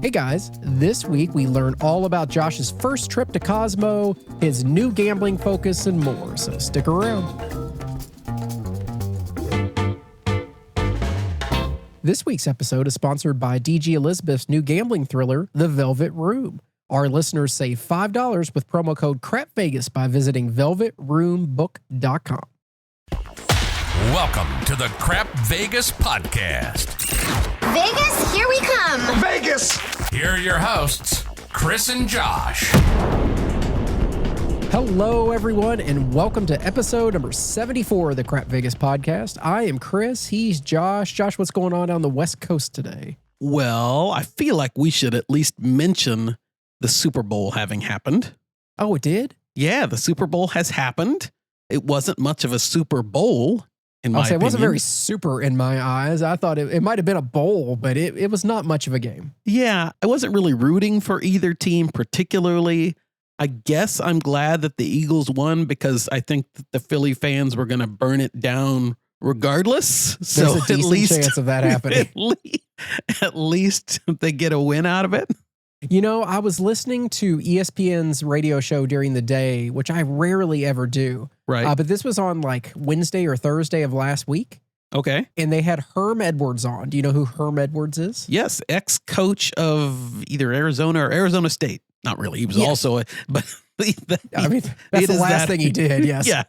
Hey guys, this week we learn all about Josh's first trip to Cosmo, his new gambling focus, and more, so stick around. This week's episode is sponsored by DG Elizabeth's new gambling thriller, The Velvet Room. Our listeners save $5 with promo code CRAPVEGAS by visiting velvetroombook.com. Welcome to the Crap Vegas podcast. Vegas, here we come. Vegas! Here are your hosts, Chris and Josh. Hello, everyone, and welcome to episode number 74 of the Crap Vegas podcast. I am Chris. He's Josh. Josh, what's going on the West Coast today? Well, I feel like we should at least mention the Super Bowl having happened. Oh, it did? Yeah, the Super Bowl has happened. It wasn't much of a Super Bowl, in my opinion. It wasn't very super in my eyes. I thought it might have been a bowl, but it was not much of a game. Yeah, I wasn't really rooting for either team particularly. I guess I'm glad that the Eagles won because I think that the Philly fans were going to burn it down regardless. There's a decent chance of that happening. At least they get a win out of it. You know, I was listening to ESPN's radio show during the day, which I rarely ever do. Right. But this was on like Wednesday or Thursday of last week. Okay. And they had Herm Edwards on. Do you know who Herm Edwards is? Yes, ex-coach of either Arizona or Arizona State. Not really. He was also, that's the last thing he did. Yes. Yeah.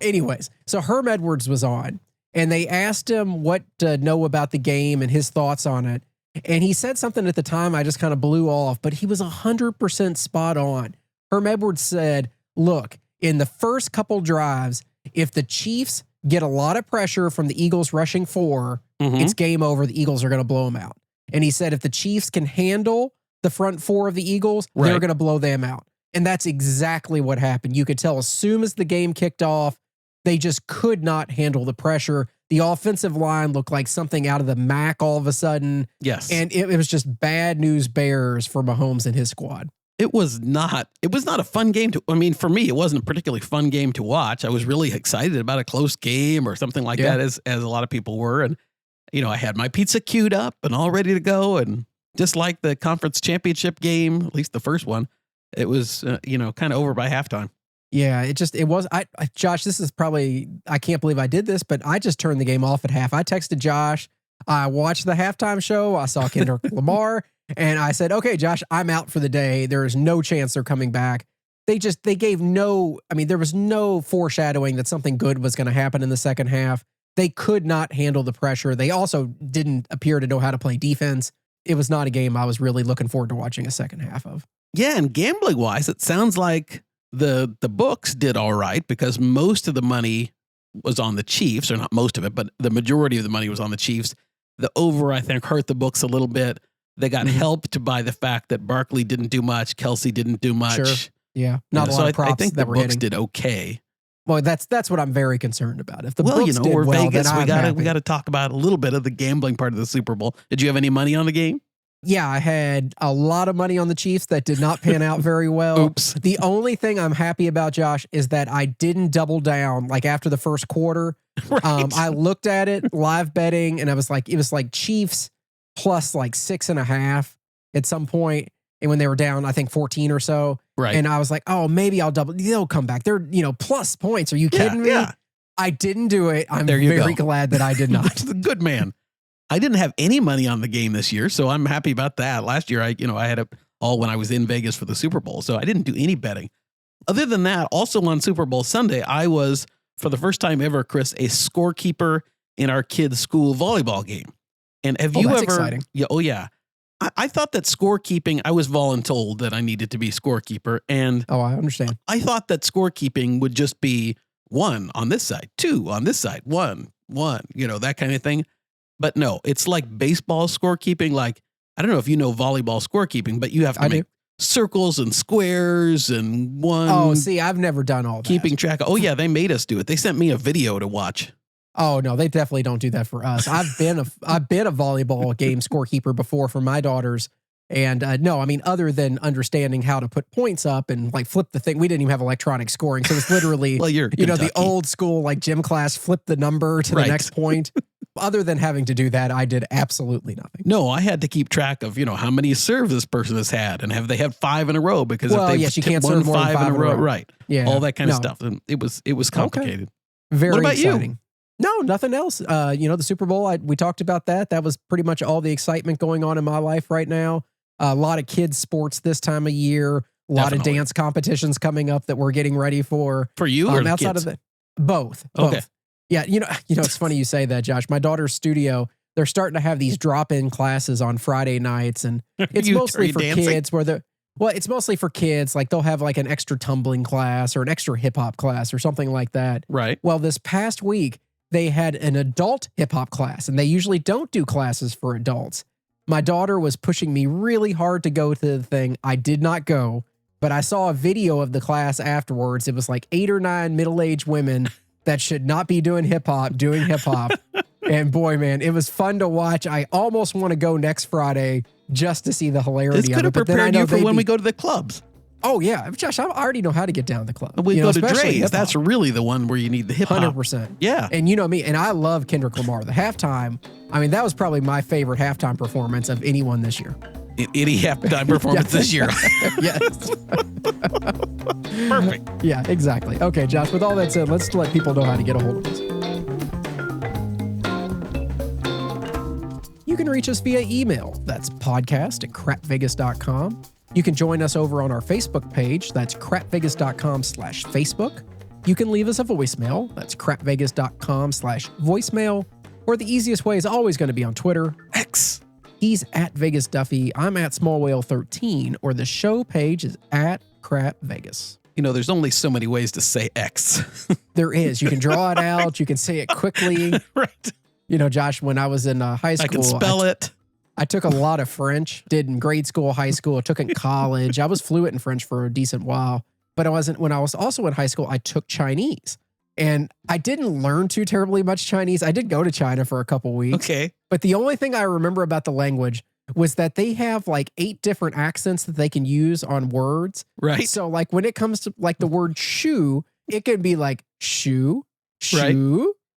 Anyways, so Herm Edwards was on, and they asked him what to know about the game and his thoughts on it. And he said something at the time I just kind of blew off, but he was 100% spot on. Herm Edwards said, look, in the first couple drives, if the Chiefs get a lot of pressure from the Eagles rushing four, it's game over. The Eagles are going to blow them out. And he said if the Chiefs can handle the front four of the Eagles, they're going to blow them out. And that's exactly what happened. You could tell as soon as the game kicked off, they just could not handle the pressure. The offensive line looked like something out of the MAC all of a sudden. Yes. And it was just bad news bears for Mahomes and his squad. It was not a fun game for me, it wasn't a particularly fun game to watch. I was really excited about a close game or something like that, as a lot of people were. And, I had my pizza queued up and all ready to go. And just like the conference championship game, at least the first one, it was, kind of over by halftime. Yeah, it was. Josh, this is probably, I can't believe I did this, but I just turned the game off at half. I texted Josh. I watched the halftime show. I saw Kendrick Lamar, and I said, okay, Josh, I'm out for the day. There is no chance they're coming back. They gave there was no foreshadowing that something good was going to happen in the second half. They could not handle the pressure. They also didn't appear to know how to play defense. It was not a game I was really looking forward to watching a second half of. Yeah, and gambling wise, it sounds like the books did all right because most of the money was on the Chiefs, or not most of it, but the majority of the money was on the Chiefs. The over, I think, hurt the books a little bit. They got helped by the fact that Barkley didn't do much, Kelsey didn't do much. Sure. Yeah, not a lot of props. I think the books did okay. Well, that's what I'm very concerned about. If the books did we're well, Vegas. then We got to talk about a little bit of the gambling part of the Super Bowl. Did you have any money on the game? Yeah, I had a lot of money on the Chiefs that did not pan out very well. Oops. The only thing I'm happy about, Josh, is that I didn't double down like after the first quarter. Right. I looked at it live betting, and it was like Chiefs plus like 6.5 at some point, and when they were down, I think 14 or so. Right. And I was like, oh, maybe I'll double. They'll come back. They're plus points. Are you kidding me? Yeah. I didn't do it. I'm very glad that I did not. Good man. I didn't have any money on the game this year, so I'm happy about that. Last year, I had it all when I was in Vegas for the Super Bowl, so I didn't do any betting. Other than that, also on Super Bowl Sunday, I was, for the first time ever, Chris, a scorekeeper in our kids' school volleyball game. And have you ever? Exciting. Yeah. Oh yeah. I thought that scorekeeping. I was voluntold that I needed to be scorekeeper, and I understand. I thought that scorekeeping would just be 1 on this side, 2 on this side, 1, that kind of thing. But no, it's like baseball scorekeeping. Like, I don't know if you know volleyball scorekeeping, but you have to make circles and squares and one. Oh, see, I've never done all that. Keeping track of. Oh, yeah, they made us do it. They sent me a video to watch. Oh, no, they definitely don't do that for us. I've been a volleyball game scorekeeper before for my daughters. And other than understanding how to put points up and like flip the thing, we didn't even have electronic scoring. So it's literally, well, you're the old school like gym class, flip the number to the next point. other than having to do that, I did absolutely nothing. No, I had to keep track of, how many serves this person has had and have they had 5 in a row, because Well, if they've yes, you can't won serve more than 5 in a row, right. Yeah. All that kind of No. stuff. And it was complicated. Very What about you? exciting. No, nothing else. The Super Bowl, we talked about that. That was pretty much all the excitement going on in my life right now. A lot of kids sports this time of year. A lot Definitely. of dance competitions coming up that we're getting ready for. For you or the outside kids? of both. Okay. Yeah, it's funny you say that, Josh. My daughter's studio, they're starting to have these drop-in classes on Friday nights, and it's Are mostly you for dancing? kids it's mostly for kids. Like they'll have like an extra tumbling class or an extra hip hop class or something like that. Right. Well, this past week, they had an adult hip hop class, and they usually don't do classes for adults. My daughter was pushing me really hard to go to the thing. I did not go, but I saw a video of the class afterwards. It was like 8 or 9 middle-aged women that should not be doing hip hop. And boy, man, it was fun to watch. I almost want to go next Friday just to see the hilarity This of could it. have But then I prepared know you for they'd when be- we go to the clubs. Oh, yeah. Josh, I already know how to get down to the club. We go to especially Dre's. hip-hop. That's really the one where you need the hip hop. 100%. Yeah. And you know me, and I love Kendrick Lamar. The halftime, that was probably my favorite halftime performance of anyone this year. Any halftime performance this year. Yes. Perfect. Yeah, exactly. Okay, Josh, with all that said, let's let people know how to get a hold of us. You can reach us via email. That's podcast@crapvegas.com. You can join us over on our Facebook page. That's crapvegas.com/Facebook. You can leave us a voicemail. That's crapvegas.com/voicemail. Or the easiest way is always going to be on Twitter. X. He's at Vegas Duffy. I'm at Small Whale 13, or the show page is at Crap Vegas. There's only so many ways to say X. There is. You can draw it out. You can say it quickly. Right. Josh, when I was in high school, I can spell it. I took a lot of French, did in grade school, high school, I took it in college. I was fluent in French for a decent while, but when I was also in high school, I took Chinese. And I didn't learn too terribly much Chinese. I did go to China for a couple weeks. Okay. But the only thing I remember about the language was that they have like 8 different accents that they can use on words. Right. So like when it comes to like the word shoe, it can be like shoe, Right.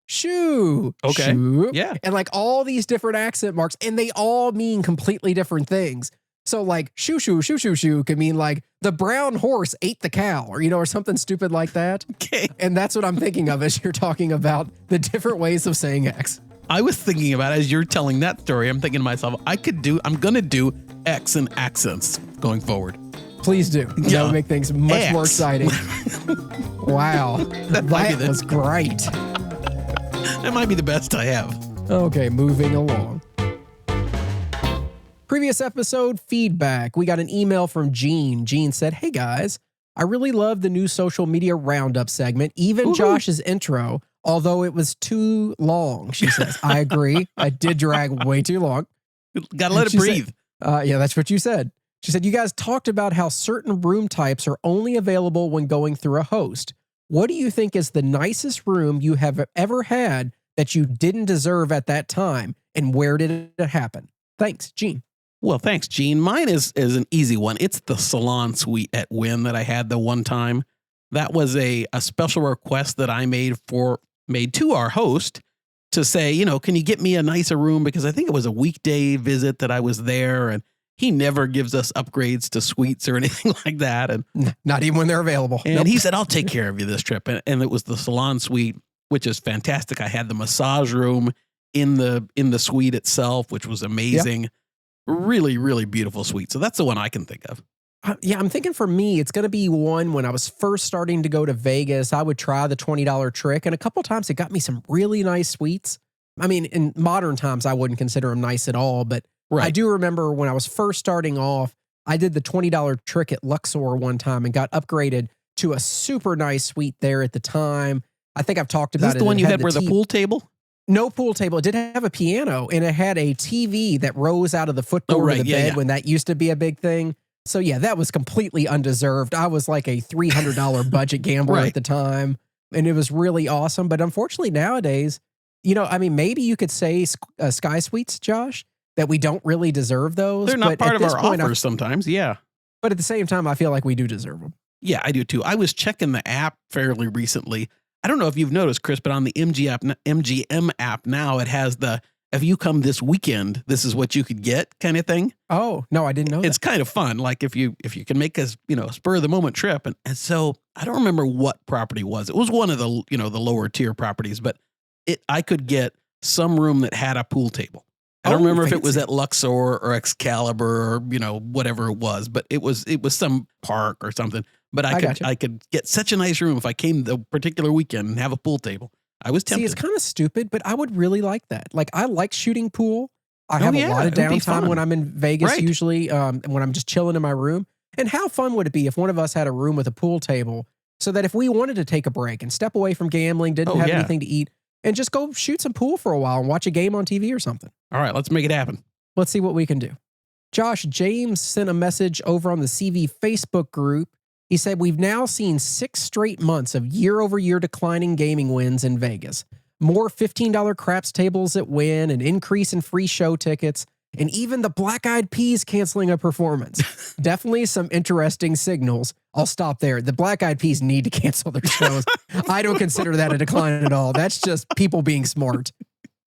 shoe, Okay. shoe. Yeah. And like all these different accent marks, and they all mean completely different things. So like shoo can mean like the brown horse ate the cow, or something stupid like that. Okay. And that's what I'm thinking of as you're talking about the different ways of saying X. I was thinking about, as you're telling that story, I'm thinking to myself, I'm going to do X in accents going forward. Please do. That Yeah. would make things much more X. exciting. Wow. might be That was great. That might be the best I have. Okay, moving along. Previous episode feedback. We got an email from Gene. Gene said, "Hey guys, I really love the new social media roundup segment, even Woohoo. Josh's intro, although it was too long," she says. I agree. I did drag way too long. Gotta let it She said- breathe. Yeah, that's what you said. She said, "You guys talked about how certain room types are only available when going through a host. What do you think is the nicest room you have ever had that you didn't deserve at that time? And where did it happen? Thanks, Gene." Well, thanks, Gene. Mine is an easy one. It's the salon suite at Wynn that I had the one time. That was a special request that I made to our host to say, can you get me a nicer room? Because I think it was a weekday visit that I was there, and he never gives us upgrades to suites or anything like that. And Not even when they're available. And Nope. he said, I'll take care of you this trip. And it was the salon suite, which is fantastic. I had the massage room in the suite itself, which was amazing. Really, really beautiful suite. So that's the one I can think of. Yeah, I'm thinking for me, it's going to be one when I was first starting to go to Vegas. I would try the $20 trick, and a couple times it got me some really nice suites. I mean, in modern times, I wouldn't consider them nice at all, but I do remember when I was first starting off, I did the $20 trick at Luxor one time and got upgraded to a super nice suite there at the time. I think I've talked Is about this it. the one It you had where the pool table? No pool table. It did have a piano, and it had a TV that rose out of the footboard of the bed when that used to be a big thing. So yeah, that was completely undeserved. I was like a $300 budget gambler at the time, and it was really awesome. But unfortunately nowadays, maybe you could say Sky Suites, Josh, that we don't really deserve those. They're not but part at of this our point, offers sometimes. Yeah. But at the same time, I feel like we do deserve them. Yeah, I do too. I was checking the app fairly recently. I don't know if you've noticed, Chris, but on the MGM app now, it has the, if you come this weekend, this is what you could get kind of thing. Oh, no, I didn't know It's that. kind of fun. Like if you can make a, spur of the moment trip. And so I don't remember what property it was. It was one of the, the lower tier properties, but I could get some room that had a pool table. I don't remember if it was fancy. at Luxor or Excalibur or, whatever it was, but it was some park or something. But I could get such a nice room if I came the particular weekend and have a pool table. I was tempted. See, it's kind of stupid, but I would really like that. Like, I like shooting pool. I have a lot of it would be downtime fun. when I'm in Vegas, Right. usually when I'm just chilling in my room. And how fun would it be if one of us had a room with a pool table so that if we wanted to take a break and step away from gambling, didn't have anything to eat, and just go shoot some pool for a while and watch a game on TV or something. All right, let's make it happen. Let's see what we can do. Josh, James sent a message over on the CV Facebook group. He said, we've now seen 6 straight months of year-over-year declining gaming wins in Vegas. More $15 craps tables at Wynn, an increase in free show tickets, and even the Black Eyed Peas canceling a performance. Definitely some interesting signals. I'll stop there. The Black Eyed Peas need to cancel their shows. I don't consider that a decline at all. That's just people being smart.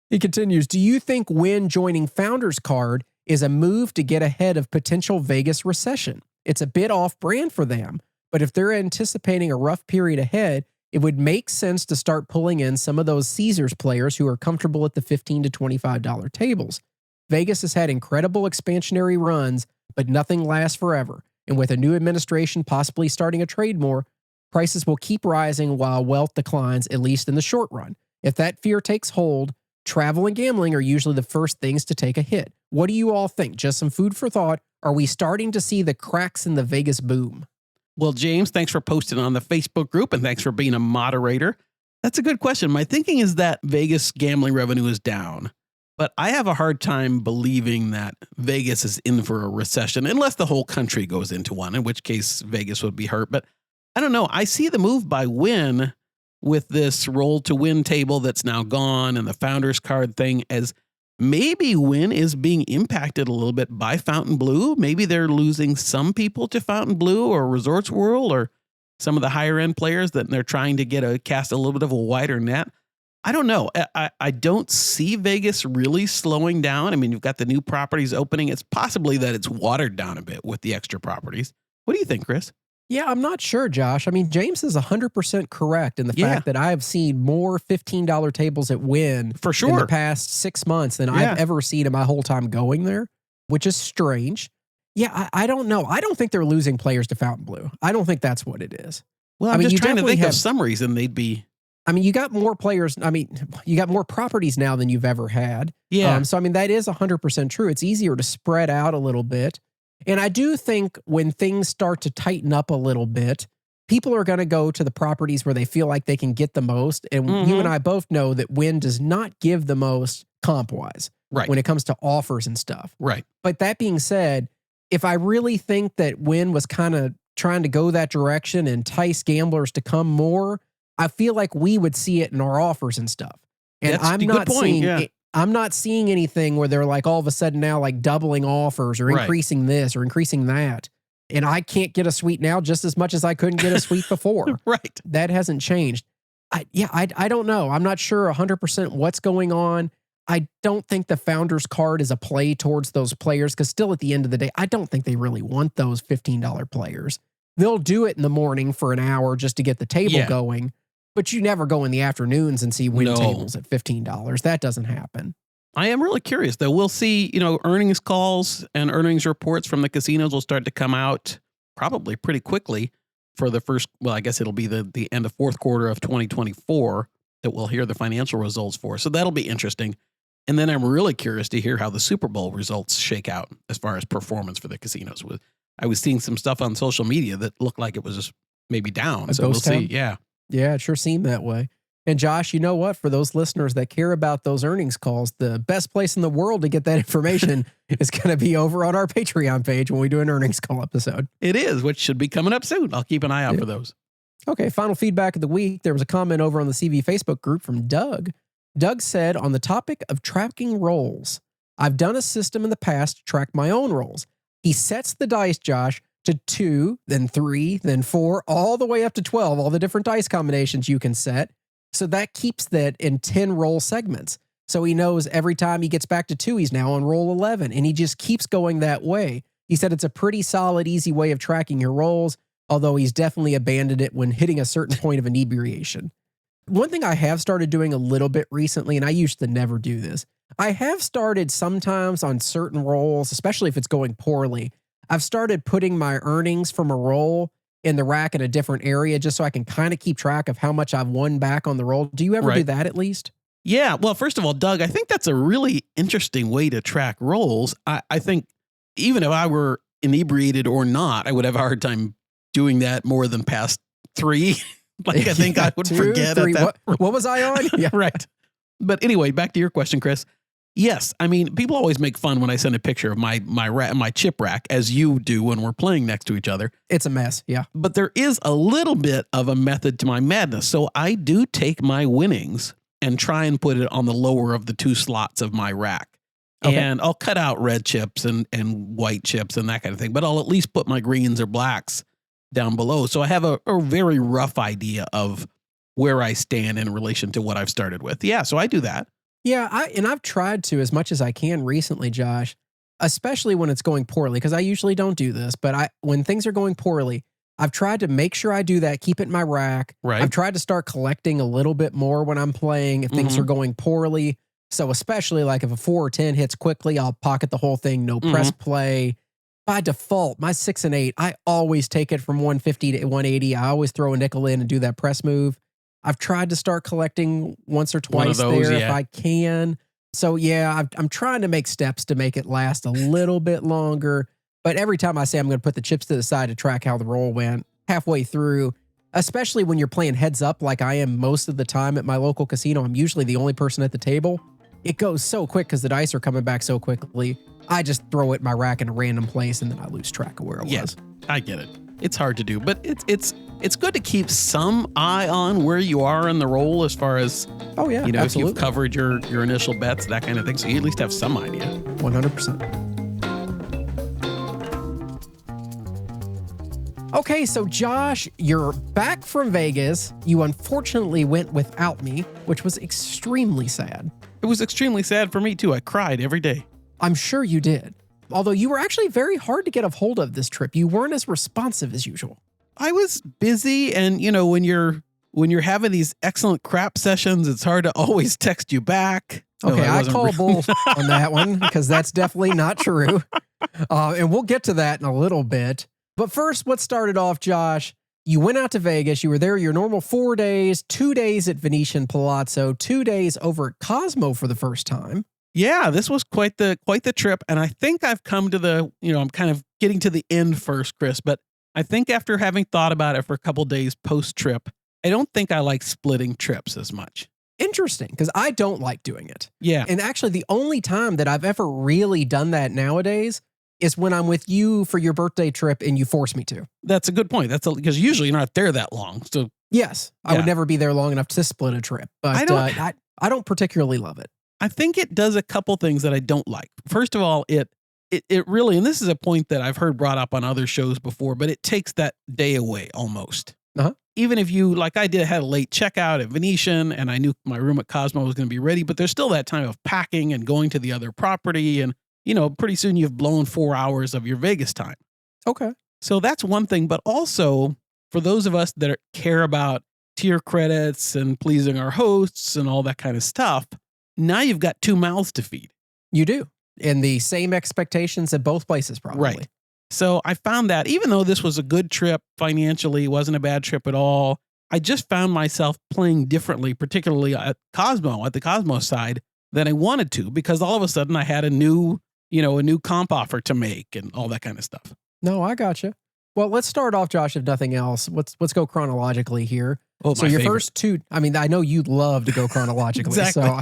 He continues, do you think Wynn joining Founders Card is a move to get ahead of potential Vegas recession? It's a bit off-brand for them, but if they're anticipating a rough period ahead, it would make sense to start pulling in some of those Caesars players who are comfortable at the $15 to $25 tables. Vegas has had incredible expansionary runs, but nothing lasts forever. And with a new administration possibly starting to trade more, prices will keep rising while wealth declines, at least in the short run. If that fear takes hold, travel and gambling are usually the first things to take a hit. What do you all think? Just some food for thought. Are we starting to see the cracks in the Vegas boom? Well, James, thanks for posting on the Facebook group and thanks for being a moderator. That's a good question. My thinking is that Vegas gambling revenue is down, but I have a hard time believing that Vegas is in for a recession unless the whole country goes into one, in which case Vegas would be hurt. But I don't know. I see the move by Wynn with this roll to win table that's now gone and the Founders Card thing as maybe Wynn is being impacted a little bit by Fontainebleau. Maybe they're losing some people to Fontainebleau or Resorts World or some of the higher end players that they're trying to cast a little bit of a wider net. I don't know. I don't see Vegas really slowing down. I mean, you've got the new properties opening. It's possibly that it's watered down a bit with the extra properties. What do you think, Chris? Yeah, I'm not sure, Josh. I mean, James is 100% correct in the fact that I have seen more $15 tables at Wynn for sure in the past 6 months than I've ever seen in my whole time going there, which is strange. Yeah, I don't know. I don't think they're losing players to Fontainebleau. I don't think that's what it is. Well, I'm just trying to think of some reason they'd be. I mean, you got more players. I mean, you got more properties now than you've ever had. Yeah. So, I mean, that is 100% true. It's easier to spread out a little bit. And I do think when things start to tighten up a little bit, people are going to go to the properties where they feel like they can get the most. And you and I both know that Wynn does not give the most comp-wise when it comes to offers and stuff. Right. But that being said, if I really think that Wynn was kind of trying to go that direction and entice gamblers to come more, I feel like we would see it in our offers and stuff. And That's a good point. I'm not seeing anything where they're like all of a sudden now like doubling offers or increasing this or increasing that. And I can't get a suite now just as much as I couldn't get a suite before. Right. That hasn't changed. I don't know. I'm not sure 100% what's going on. I don't think the Founders Card is a play towards those players because still at the end of the day, I don't think they really want those $15 players. They'll do it in the morning for an hour just to get the table going. But you never go in the afternoons and see win tables at $15. That doesn't happen. I am really curious, though. We'll see, earnings calls and earnings reports from the casinos will start to come out probably pretty quickly for the first, well, I guess it'll be the end of fourth quarter of 2024 that we'll hear the financial results for. So that'll be interesting. And then I'm really curious to hear how the Super Bowl results shake out as far as performance for the casinos. I was seeing some stuff on social media that looked like it was just maybe down. So we'll see. Yeah. Yeah, it sure seemed that way. And Josh, you know what? For those listeners that care about those earnings calls, the best place in the world to get that information is going to be over on our Patreon page when we do an earnings call episode. It is, which should be coming up soon. I'll keep an eye out for those. Okay, final feedback of the week. There was a comment over on the CV Facebook group from Doug. Doug said, on the topic of tracking rolls, I've done a system in the past to track my own rolls. He sets the dice, Josh, to 2, then 3, then 4, all the way up to 12, all the different dice combinations you can set. So that keeps that in 10 roll segments. So he knows every time he gets back to 2, he's now on roll 11, and he just keeps going that way. He said it's a pretty solid, easy way of tracking your rolls, although he's definitely abandoned it when hitting a certain point of inebriation. One thing I have started doing a little bit recently, and I used to never do this, I have started sometimes on certain rolls, especially if it's going poorly, I've started putting my earnings from a roll in the rack in a different area just so I can kind of keep track of how much I've won back on the roll. Do you ever do that at least? Yeah. Well, first of all, Doug, I think that's a really interesting way to track rolls. I think even if I were inebriated or not, I would have a hard time doing that more than past 3. Like, I think I would 2, forget 3, at that. what was I on? Yeah. Right. But anyway, back to your question, Chris. Yes, I mean, people always make fun when I send a picture of my chip rack, as you do when we're playing next to each other. It's a mess, yeah. But there is a little bit of a method to my madness. So I do take my winnings and try and put it on the lower of the 2 slots of my rack. Okay. And I'll cut out red chips and white chips and that kind of thing, but I'll at least put my greens or blacks down below. So I have a very rough idea of where I stand in relation to what I've started with. Yeah, so I do that. Yeah, I've tried to as much as I can recently, Josh, especially when it's going poorly, because I usually don't do this, but when things are going poorly, I've tried to make sure I do that, keep it in my rack. Right. I've tried to start collecting a little bit more when I'm playing if things are going poorly. So especially like if a 4 or 10 hits quickly, I'll pocket the whole thing, no press play. By default, my 6 and 8, I always take it from 150 to 180. I always throw a nickel in and do that press move. I've tried to start collecting once or twice there if I can. So yeah, I'm trying to make steps to make it last a little bit longer. But every time I say I'm going to put the chips to the side to track how the roll went, halfway through, especially when you're playing heads up like I am most of the time at my local casino, I'm usually the only person at the table. It goes so quick because the dice are coming back so quickly. I just throw it in my rack in a random place and then I lose track of where it was. I get it. It's hard to do, but it's good to keep some eye on where you are in the roll as far as, absolutely. If you've covered your initial bets, that kind of thing. So you at least have some idea. 100%. Okay, so Josh, you're back from Vegas. You unfortunately went without me, which was extremely sad. It was extremely sad for me too. I cried every day. I'm sure you did. Although you were actually very hard to get a hold of this trip. You weren't as responsive as usual. I was busy, and when you're having these excellent crap sessions, it's hard to always text you back. Okay, I call bull on that one because that's definitely not true. And we'll get to that in a little bit. But first, what started off, Josh, you went out to Vegas. You were there your normal 4 days, 2 days at Venetian Palazzo, 2 days over at Cosmo for the first time. Yeah, this was quite the trip. And I think I've come to I'm kind of getting to the end first, Chris, but I think after having thought about it for a couple days post-trip, I don't think I like splitting trips as much. Interesting, because I don't like doing it. Yeah. And actually, the only time that I've ever really done that nowadays is when I'm with you for your birthday trip and you force me to. That's a good point. Because usually you're not there that long. So yes, I would never be there long enough to split a trip. But I don't particularly love it. I think it does a couple things that I don't like. First of all, it really, and this is a point that I've heard brought up on other shows before, but it takes that day away almost. Even if you, like I did, had a late checkout at Venetian and I knew my room at Cosmo was going to be ready, but there's still that time of packing and going to the other property. And, pretty soon you've blown 4 hours of your Vegas time. Okay. So that's one thing. But also for those of us that care about tier credits and pleasing our hosts and all that kind of stuff, now you've got 2 mouths to feed. You do. And the same expectations at both places, probably. Right. So I found that even though this was a good trip financially, it wasn't a bad trip at all, I just found myself playing differently, particularly at the Cosmo side, than I wanted to, because all of a sudden I had a new comp offer to make and all that kind of stuff. No, I gotcha. Well, let's start off, Josh, if nothing else. Let's go chronologically here. So your first 2, I mean, I know you'd love to go chronologically. Exactly. So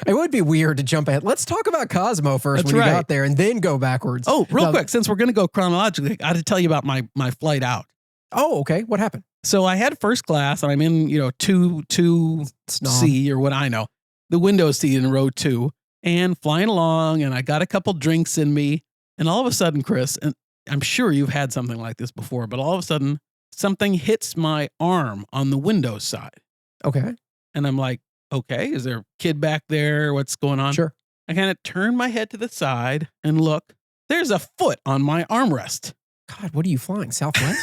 it would be weird to jump ahead. Let's talk about Cosmo first. That's when you got there and then go backwards. Oh, real quick, since we're going to go chronologically, I got to tell you about my flight out. Oh, okay. What happened? So I had first class and I'm in, 2C or what I know, the window seat in row 2 and flying along and I got a couple drinks in me and all of a sudden, Chris, and I'm sure you've had something like this before, but all of a sudden something hits my arm on the Windows side. Okay. And I'm like, okay, is there a kid back there? What's going on? Sure. I kind of turn my head to the side and look. There's a foot on my armrest. God, what are you flying? Southwest?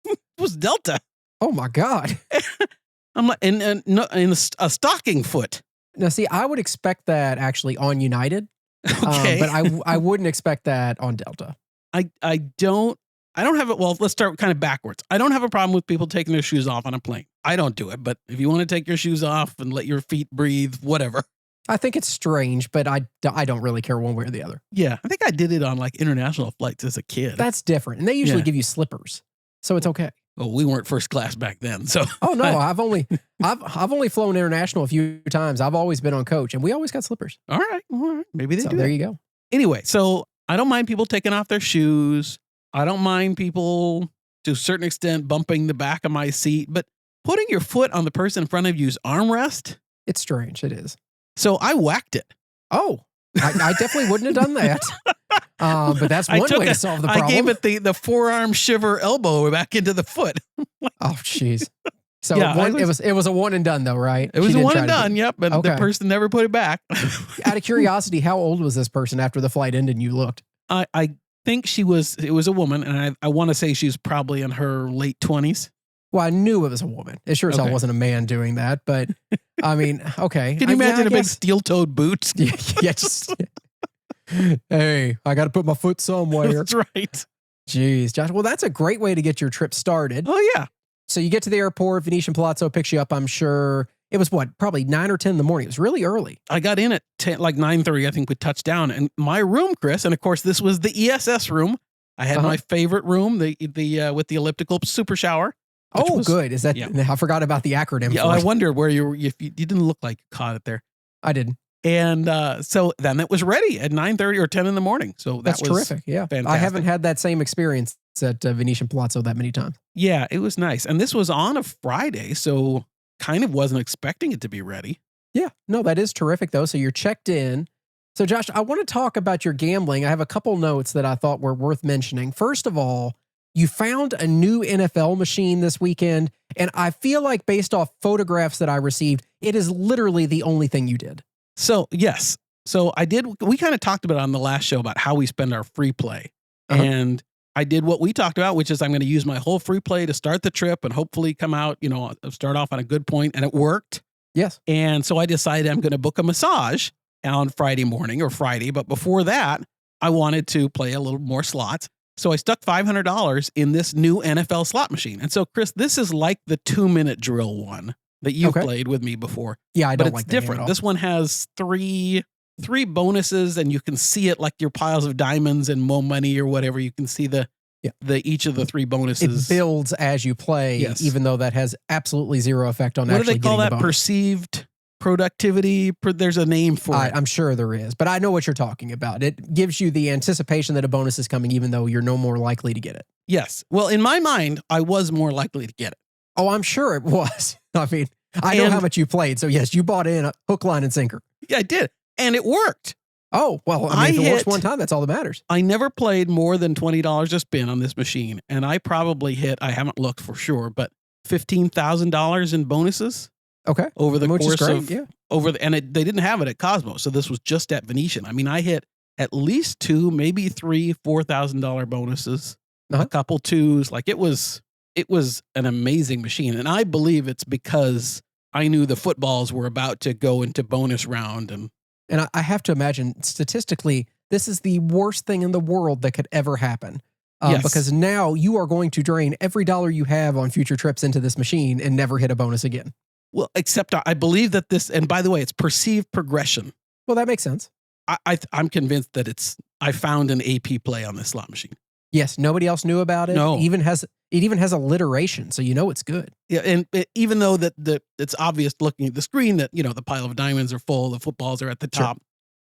It was Delta. Oh my God. I'm like, in a stocking foot. Now, see, I would expect that actually on United, Okay. but I wouldn't expect that on Delta. I don't have it. Well, let's start kind of backwards. I don't have a problem with people taking their shoes off on a plane. I don't do it, but if you want to take your shoes off and let your feet breathe, whatever. I think it's strange, but I don't really care one way or the other. Yeah. I think I did it on like international flights as a kid. That's different. And they usually Yeah. give you slippers. So it's okay. Well, we weren't first class back then. So Oh no, I've only flown international a few times. I've always been on coach and we always got slippers. all right. Maybe they So do there that. you go. Anyway, so I don't mind people taking off their shoes. I don't mind people, to a certain extent, bumping the back of my seat, but putting your foot on the person in front of you's armrest. It's strange. It is. So I whacked it. Oh, I definitely wouldn't have done that. But that's one way to solve the problem. I gave it the forearm shiver elbow back into the foot. Oh, jeez. So Yeah, it was a one and done though, right? It was She a didn't one try and to do- done. Yep. But the Okay. person never put it back. Out of curiosity, how old was this person after the flight ended and you looked? I think it was a woman, and I want to say she's probably in her late 20s. Well, I knew it was a woman. It sure as hell Okay. wasn't a man doing that, but I mean, okay. Can you imagine I a big guess- steel-toed boot? Yeah, just, hey, I got to put my foot somewhere. That's right. Jeez, Josh. Well, that's a great way to get your trip started. Oh, yeah. So you get to the airport, Venetian Palazzo picks you up, I'm sure. It was probably 9 or 10 in the morning. It was really early. I got in at 10, like 9:30, I think we touched down. And my room, Chris, and of course, this was the ESS room. I had my favorite room, the with the elliptical super shower. which Oh, was- good. Is that, yeah. I forgot about the acronym. Yeah, for I it. wondered where if you didn't look like you caught it there. I didn't. And so then it was ready at 9:30 or 10 in the morning. So that That's was terrific. Yeah. I fantastic. haven't had that same experience at Venetian Palazzo that many times. Yeah, it was nice. And this was on a Friday, so kind of wasn't expecting it to be ready. Yeah. No, that is terrific, though. So you're checked in. So, Josh, I want to talk about your gambling. I have a couple notes that I thought were worth mentioning. First of all, you found a new NFL machine this weekend, and I feel like based off photographs that I received, it is literally the only thing you did. So, yes. So we kind of talked about it on the last show about how we spend our free play. Uh-huh. And I did what we talked about, which is I'm going to use my whole free play to start the trip and hopefully come out, start off on a good point. And it worked. Yes. And so I decided I'm going to book a massage on Friday morning or Friday. But before that, I wanted to play a little more slots. So I stuck $500 in this new NFL slot machine. And so, Chris, this is like the 2-minute drill one that you've Okay. played with me before. Yeah, I But don't it's like that game at different. all. This one has three bonuses, and you can see it like your piles of diamonds and mo money or whatever. You can see each of the three It bonuses. builds as you play, Yes. even though that has absolutely zero effect on What do actually they call getting that? the bonus. Perceived productivity. There's a name for it. I'm sure there is, but I know what you're talking about. It gives you the anticipation that a bonus is coming, even though you're no more likely to get it. Yes. Well, in my mind, I was more likely to get it. Oh, I'm sure it was. I mean, I know And- how much you played. So, yes, you bought in a hook, line, and sinker. Yeah, I did. And it worked. Oh, well, I mean, if it works hit- one time, that's all that matters. I never played more than $20 a spin on this machine. And I probably hit, I haven't looked for sure, but $15,000 in bonuses Okay. over the Which is course great. of Yeah. they didn't have it at Cosmo, so this was just at Venetian. I mean, I hit at least two, maybe three, $4,000 bonuses, Uh-huh. a couple twos. Like it was an amazing machine, and I believe it's because I knew the footballs were about to go into bonus round, and And I have to imagine, statistically, this is the worst thing in the world that could ever happen. Yes. Because now you are going to drain every dollar you have on future trips into this machine and never hit a bonus again. well, except I believe that this, and by the way, it's perceived progression. Well, that makes sense. I'm convinced that I found an AP play on this slot machine. Yes, nobody else knew about it. No. It even has alliteration, so you know it's good. Yeah, and even though it's obvious looking at the screen that the pile of diamonds are full, the footballs are at the Sure. top.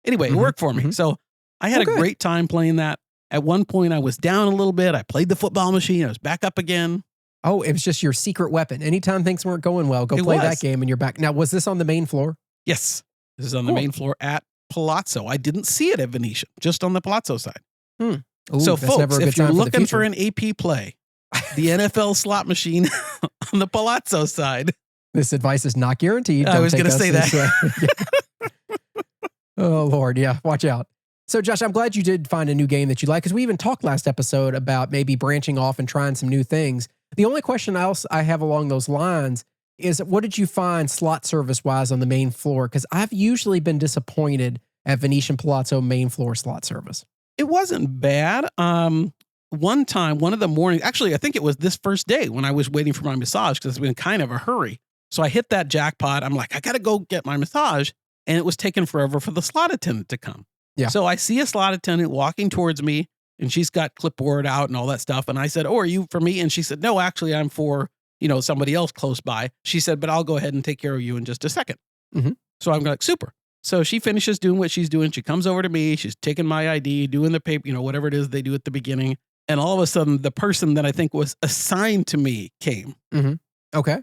Anyway, Mhm, it worked for me. mhm. So I had Oh, a good. great time playing that. At one point, I was down a little bit. I played the football machine. I was back up again. Oh, it was just your secret weapon. Anytime things weren't going well, go It play was. that game and you're back. Now, was this on the main floor? Yes, this is on the Cool. main floor at Palazzo. I didn't see it at Venetian, just on the Palazzo side. Ooh, So, that's never a folks, good if you're sign for the looking for future. an AP play, the NFL slot machine on the Palazzo side. This advice is not guaranteed. I Don't was take going to us say as, that. Oh, Lord. Yeah. Watch out. So, Josh, I'm glad you did find a new game that you like because we even talked last episode about maybe branching off and trying some new things. The only question else I have along those lines is what did you find slot service wise on the main floor? Because I've usually been disappointed at Venetian Palazzo main floor slot service. It wasn't bad. One time, one of the mornings, actually, I think it was this first day when I was waiting for my massage because it's been kind of a hurry. So I hit that jackpot. I'm like, I got to go get my massage. And it was taking forever for the slot attendant to come. Yeah. So I see a slot attendant walking towards me and she's got clipboard out and all that stuff. And I said, oh, are you for me? And she said, no, actually, I'm for, somebody else close by. She said, but I'll go ahead and take care of you in just a second. Mm-hmm. So I'm like, super. So she finishes doing what she's doing. She comes over to me. She's taking my ID, doing the paper, whatever it is they do at the beginning. And all of a sudden, the person that I think was assigned to me came. Mm-hmm. Okay.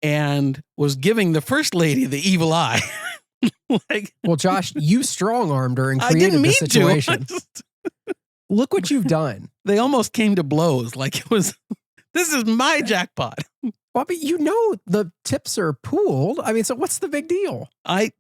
And was giving the first lady the evil eye. Well, Josh, you strong-armed her and I created didn't the mean situation. to. Look what you've done. They almost came to blows. Like it was, this is my jackpot. Well, but the tips are pooled. I mean, so what's the big deal? I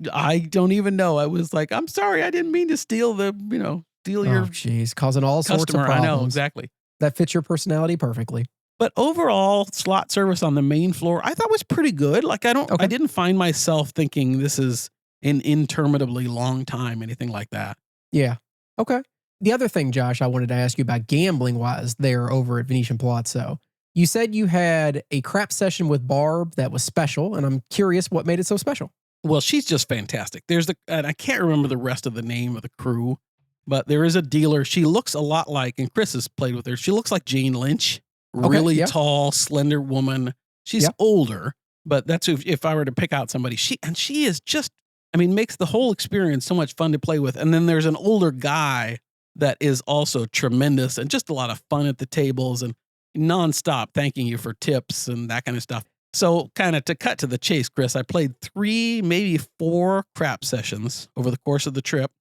don't even know. I was like, I'm sorry, I didn't mean to steal your Jeez, causing all sorts of customer. problems. I know, exactly. That fits your personality perfectly. But overall, slot service on the main floor, I thought was pretty good. Like I didn't find myself thinking this is an interminably long time, anything like that. Yeah. Okay. The other thing, Josh, I wanted to ask you about gambling wise there over at Venetian Palazzo. You said you had a crap session with Barb that was special, and I'm curious what made it so special. Well, she's just fantastic. And I can't remember the rest of the name of the crew, but there is a dealer. She looks a lot like, and Chris has played with her. She looks like Jane Lynch. Really tall, slender woman. She's older, but that's if I were to pick out somebody. She is just, makes the whole experience so much fun to play with. And then there's an older guy that is also tremendous and just a lot of fun at the tables and nonstop thanking you for tips and that kind of stuff. So kind of to cut to the chase, Chris, I played 3, maybe 4 crap sessions over the course of the trip.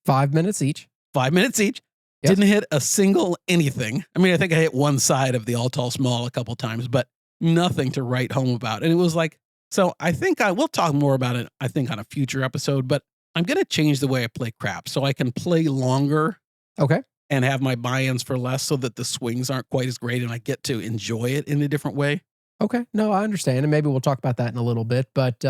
5 minutes each. 5 minutes each. Yep. Didn't hit a single anything. I think I hit one side of the all tall small a couple times, but nothing to write home about. And it was like, so I think I will talk more about it, I think on a future episode, but I'm going to change the way I play crap so I can play longer. Okay. And have my buy-ins for less so that the swings aren't quite as great and I get to enjoy it in a different way. Okay. No, I understand. And maybe we'll talk about that in a little bit. But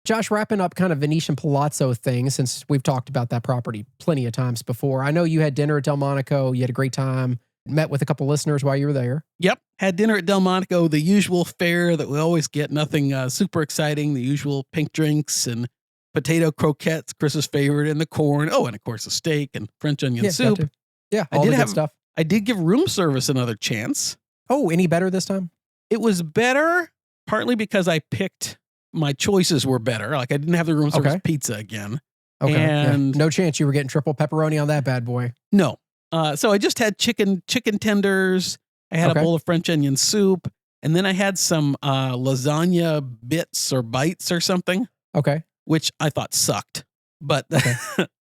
Josh, wrapping up kind of Venetian Palazzo thing, since we've talked about that property plenty of times before. I know you had dinner at Delmonico. You had a great time. Met with a couple listeners while you were there. Yep. Had dinner at Delmonico, the usual fare that we always get, nothing super exciting, the usual pink drinks and potato croquettes, Chris's favorite, and the corn. Oh, and of course a steak and French onion soup. Yeah, all the good stuff. I did give room service another chance. Oh, any better this time? It was better, partly because I picked, my choices were better. Like I didn't have the room service pizza again. Okay. And no chance you were getting triple pepperoni on that bad boy. No. So I just had chicken tenders. I had a bowl of French onion soup. And then I had some lasagna bits or bites or something. Okay. Which I thought sucked. But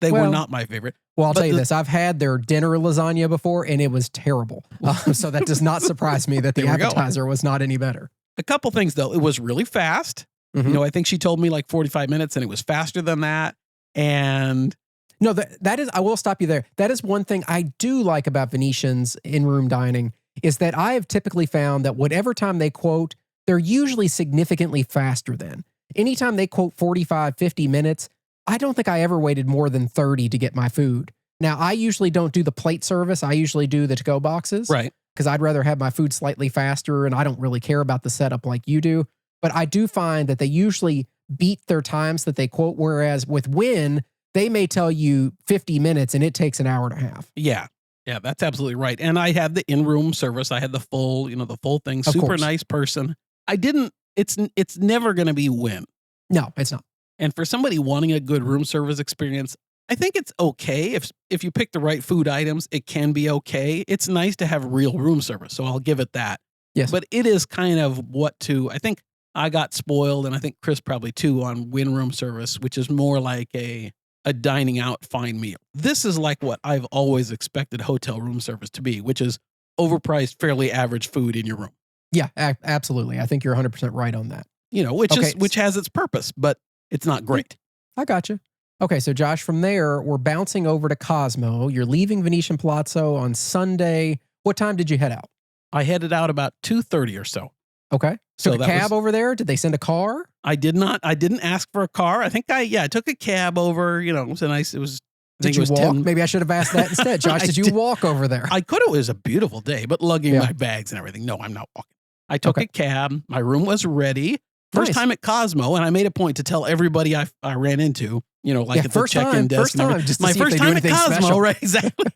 they were not my favorite. Well, I'll tell you this. I've had their dinner lasagna before, and it was terrible. So that does not surprise me that the appetizer was not any better. A couple things, though. It was really fast. Mm-hmm. I think she told me like 45 minutes, and it was faster than that. And no, that is, I will stop you there. That is one thing I do like about Venetian's in-room dining is that I have typically found that whatever time they quote, they're usually significantly faster than. Anytime they quote 45, 50 minutes, I don't think I ever waited more than 30 to get my food. Now, I usually don't do the plate service. I usually do the to-go boxes. Right. Because I'd rather have my food slightly faster, and I don't really care about the setup like you do. But I do find that they usually beat their times that they quote, whereas with Wynn, they may tell you 50 minutes, and it takes an hour and a half. Yeah. Yeah, that's absolutely right. And I had the in-room service. I had the full thing. Super nice person. It's never going to be Wynn. No, it's not. And for somebody wanting a good room service experience, I think it's okay. If you pick the right food items, it can be okay. It's nice to have real room service, so I'll give it that. Yes. But it is kind of I think I got spoiled, and I think Chris probably too, on Wynn room service, which is more like a a dining out fine meal. This is like what I've always expected hotel room service to be, which is overpriced, fairly average food in your room. Yeah, absolutely. I think you're 100% right on that. Which has its purpose, but it's not great. I got you. Okay, so Josh, from there, we're bouncing over to Cosmo. You're leaving Venetian Palazzo on Sunday. What time did you head out? I headed out about 2:30 or so. Okay. So Took a cab over there? Did they send a car? I did not. I didn't ask for a car. I think I took a cab over. It was a nice. It was. Did you walk? Maybe I should have asked that instead. Josh, did you walk over there? I could. It was a beautiful day, but lugging my bags and everything. No, I'm not walking. I took a cab. My room was ready. First time at Cosmo, and I made a point to tell everybody I ran into. At the check-in desk. First time, just to my see if first they do time at anything Cosmo, special. right? Exactly.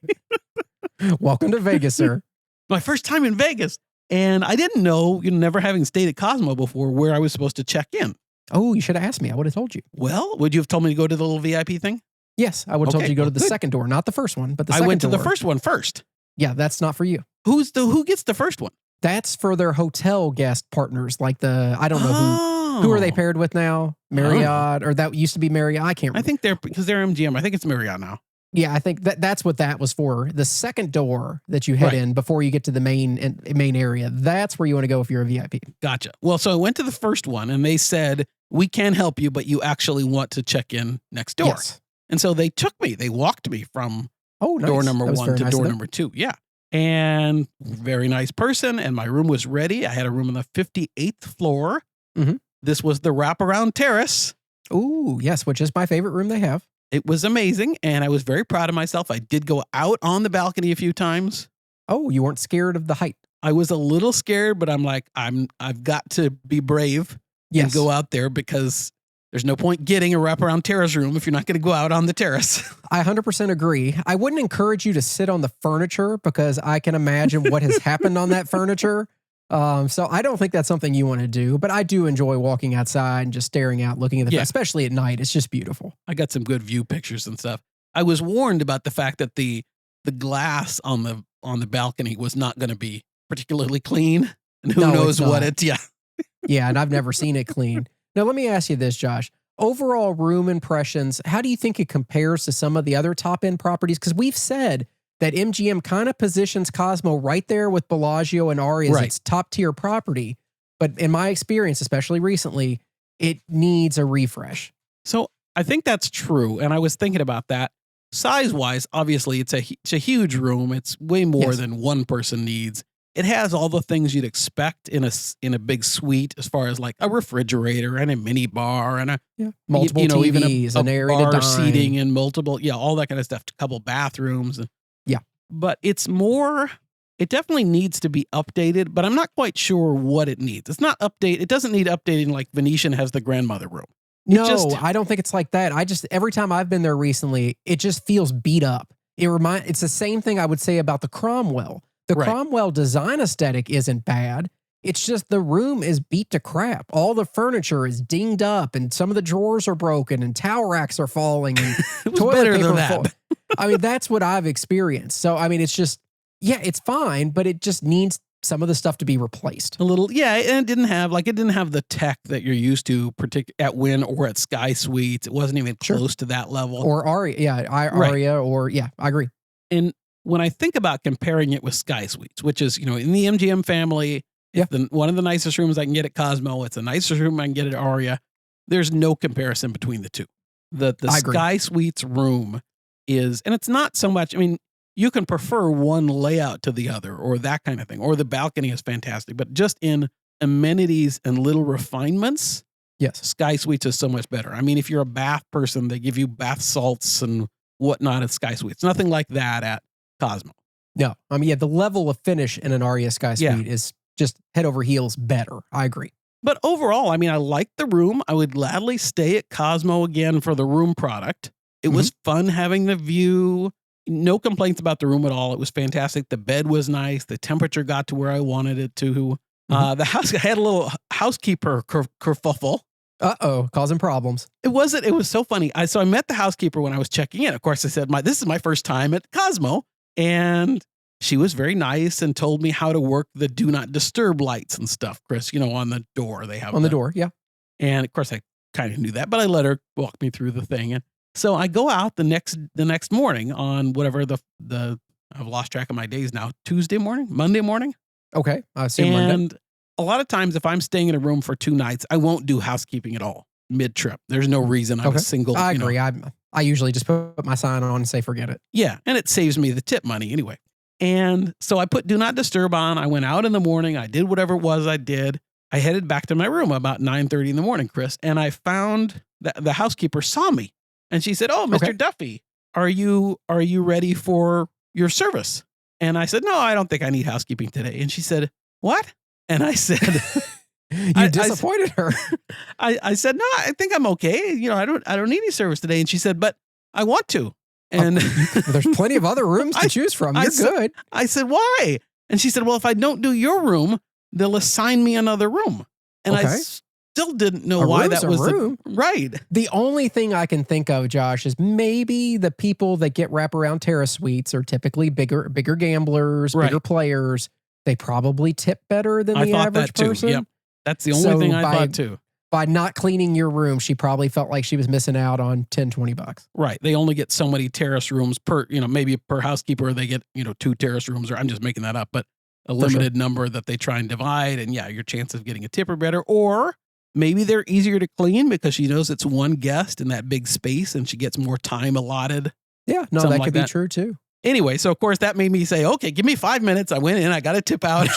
Welcome to Vegas, sir. My first time in Vegas. And I didn't know, never having stayed at Cosmo before, where I was supposed to check in. Oh, you should have asked me. I would have told you. Well, would you have told me to go to the little VIP thing? Yes, I would have told you to go to the second door, not the first one, but the second door. I went to the first one first. Yeah, that's not for you. Who gets the first one? That's for their hotel guest partners, like I don't know who are they paired with now? Marriott, or that used to be Marriott. I can't remember. I think because they're MGM. I think it's Marriott now. Yeah, I think that's what that was for. The second door that you head in before you get to the main area, that's where you want to go if you're a VIP. Gotcha. Well, so I went to the first one and they said, we can help you, but you actually want to check in next door. Yes. And so they took me. They walked me from nice. door number That was one very to nice door of them. number two. Yeah. And very nice person. And my room was ready. I had a room on the 58th floor. Mhm. This was the wraparound terrace. Ooh, yes, which is my favorite room they have. It was amazing, and I was very proud of myself. I did go out on the balcony a few times. Oh, you weren't scared of the height? I was a little scared, but I'm like, I've got to be brave and go out there because there's no point getting a wraparound terrace room if you're not going to go out on the terrace. I 100% agree. I wouldn't encourage you to sit on the furniture because I can imagine what has happened on that furniture. So I don't think that's something you want to do, but I do enjoy walking outside and just staring out, looking at the, especially at night. It's just beautiful. I got some good view pictures and stuff. I was warned about the fact that the glass on the balcony was not going to be particularly clean, and who knows what it. Yeah, yeah, and I've never seen it clean. Now let me ask you this, Josh. Overall room impressions, how do you think it compares to some of the other top end properties? Because we've said that MGM kind of positions Cosmo right there with Bellagio and Aria as its top tier property. But in my experience, especially recently, it needs a refresh. So I think that's true. And I was thinking about that. Size wise, obviously, it's a huge room. It's way more than one person needs. It has all the things you'd expect in a big suite, as far as like a refrigerator and a mini bar and multiple TVs, even an area to bar dine. seating and multiple, all that kind of stuff. A couple bathrooms. But it's more, it definitely needs to be updated, but I'm not quite sure what it needs. It's not update. It doesn't need updating like Venetian has the grandmother room. I don't think it's like that. Every time I've been there recently, it just feels beat up. It's the same thing I would say about the Cromwell. The Cromwell design aesthetic isn't bad. It's just the room is beat to crap. All the furniture is dinged up and some of the drawers are broken and towel racks are falling and it was toilet better paper than that. I mean, that's what I've experienced. So, I mean, it's just, it's fine, but it just needs some of the stuff to be replaced. A little, and it didn't have the tech that you're used to, at Wynn or at Sky Suites. It wasn't even close to that level. Or Aria, I agree. And when I think about comparing it with Sky Suites, which is, in the MGM family, one of the nicest rooms I can get at Cosmo, it's the nicest room I can get at Aria. There's no comparison between the two. The Sky Suites room is, and it's not so much, I mean, you can prefer one layout to the other or that kind of thing, or the balcony is fantastic, but just in amenities and little refinements, Sky Suites is so much better. I mean, if you're a bath person, they give you bath salts and whatnot at Sky Suites. Nothing like that at Cosmo. No, I mean, the level of finish in an Aria Sky Suite is just head over heels better. I agree. But overall, I mean, I like the room. I would gladly stay at Cosmo again for the room product. It was fun having the view. No complaints about the room at all. It was fantastic. The bed was nice. The temperature got to where I wanted it to. The house, I had a little housekeeper kerfuffle. Causing problems. It was so funny. So I met the housekeeper when I was checking in. Of course, I said, this is my first time at Cosmo. And she was very nice and told me how to work the do not disturb lights and stuff, Chris, on the door. They have on the door. Yeah. And of course, I kind of knew that, but I let her walk me through the thing. And So I go out the next morning on whatever I've lost track of my days now. Tuesday morning, Monday morning. Okay. I assume Monday. And a lot of times if I'm staying in a room for 2 nights, I won't do housekeeping at all mid-trip. There's no reason. I'm a single. I agree. I usually just put my sign on and say, forget it. Yeah. And it saves me the tip money anyway. And so I put do not disturb on. I went out in the morning. I did whatever it was I did. I headed back to my room about 9:30 in the morning, Chris. And I found that the housekeeper saw me and she said, "Oh, Mr. Duffy, are you ready for your service?" And I said, "No, I don't think I need housekeeping today." And she said, "What?" And I said, You disappointed her. I said, "No, I think I'm okay. I don't need any service today." And she said, "But I want to." And there's plenty of other rooms to choose from. You're good. I said, "Why?" And she said, "Well, if I don't do your room, they'll assign me another room." And I still didn't know why that was right. The only thing I can think of, Josh, is maybe the people that get wraparound terrace suites are typically bigger gamblers, bigger players. They probably tip better than the average person. Yep. That's the only thing I thought too. By not cleaning your room, she probably felt like she was missing out on $10-20. Right. They only get so many terrace rooms per, maybe per housekeeper, they get, 2 terrace rooms, or I'm just making that up, but a limited number that they try and divide. And yeah, your chance of getting a tip are better. Or maybe they're easier to clean because she knows it's one guest in that big space and she gets more time allotted. Yeah. No, that could be true too. Anyway, so of course that made me say, okay, give me 5 minutes. I went in, I got a tip out.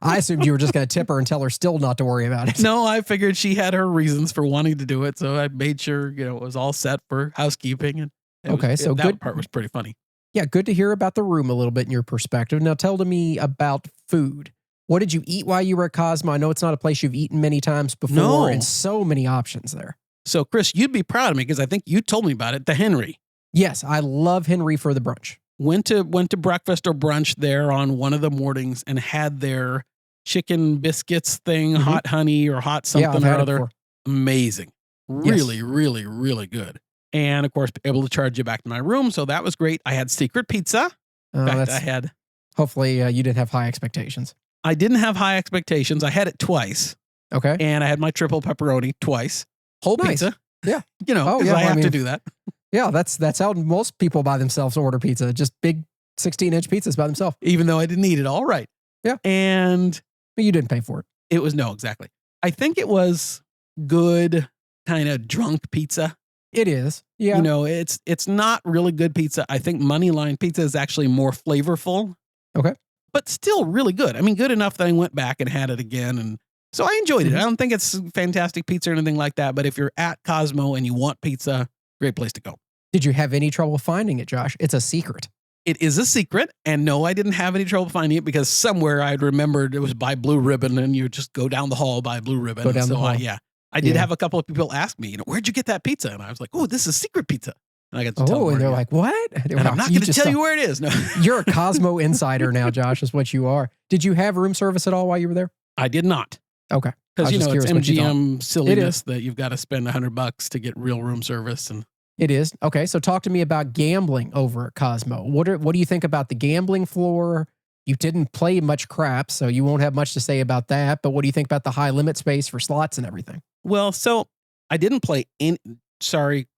I assumed you were just going to tip her and tell her still not to worry about it. No, I figured she had her reasons for wanting to do it. So I made sure, it was all set for housekeeping. And that part was pretty funny. Yeah, good to hear about the room a little bit in your perspective. Now tell me about food. What did you eat while you were at Cosmo? I know it's not a place you've eaten many times before and so many options there. So Chris, you'd be proud of me because I think you told me about it, the Henry. Yes, I love Henry for the brunch. Went to breakfast or brunch there on one of the mornings and had their chicken biscuits thing, hot honey or hot something or other. Amazing. Really, really, really good. And of course, able to charge you back to my room. So that was great. I had secret pizza. In fact, hopefully you didn't have high expectations. I didn't have high expectations. I had it twice. Okay. And I had my triple pepperoni twice. Whole pizza. Yeah. Because I have to do that. Yeah, that's how most people by themselves order pizza. Just big 16-inch pizzas by themselves. Even though I didn't eat it all right. Yeah. And but you didn't pay for it. It was exactly. I think it was good kind of drunk pizza. It is. Yeah. It's not really good pizza. I think Moneyline pizza is actually more flavorful. Okay. But still really good. I mean, good enough that I went back and had it again. And so I enjoyed it. I don't think it's fantastic pizza or anything like that. But if you're at Cosmo and you want pizza, great place to go. Did you have any trouble finding it, Josh? It's a secret. It is a secret. And no, I didn't have any trouble finding it because somewhere I'd remembered it was by Blue Ribbon and you just go down the hall by Blue Ribbon. Go down the hall. I did have a couple of people ask me, where'd you get that pizza? And I was like, oh, this is secret pizza. And I got to tell them. And they're like, what? And I'm not going to tell you where it is. No. You're a Cosmo insider now, Josh, is what you are. Did you have room service at all while you were there? I did not. Okay. Because, it's MGM silliness that you've got to spend $100 to get real room service. And it is. Okay. So talk to me about gambling over at Cosmo. What do you think about the gambling floor? You didn't play much craps, so you won't have much to say about that. But what do you think about the high limit space for slots and everything? Well, so I didn't play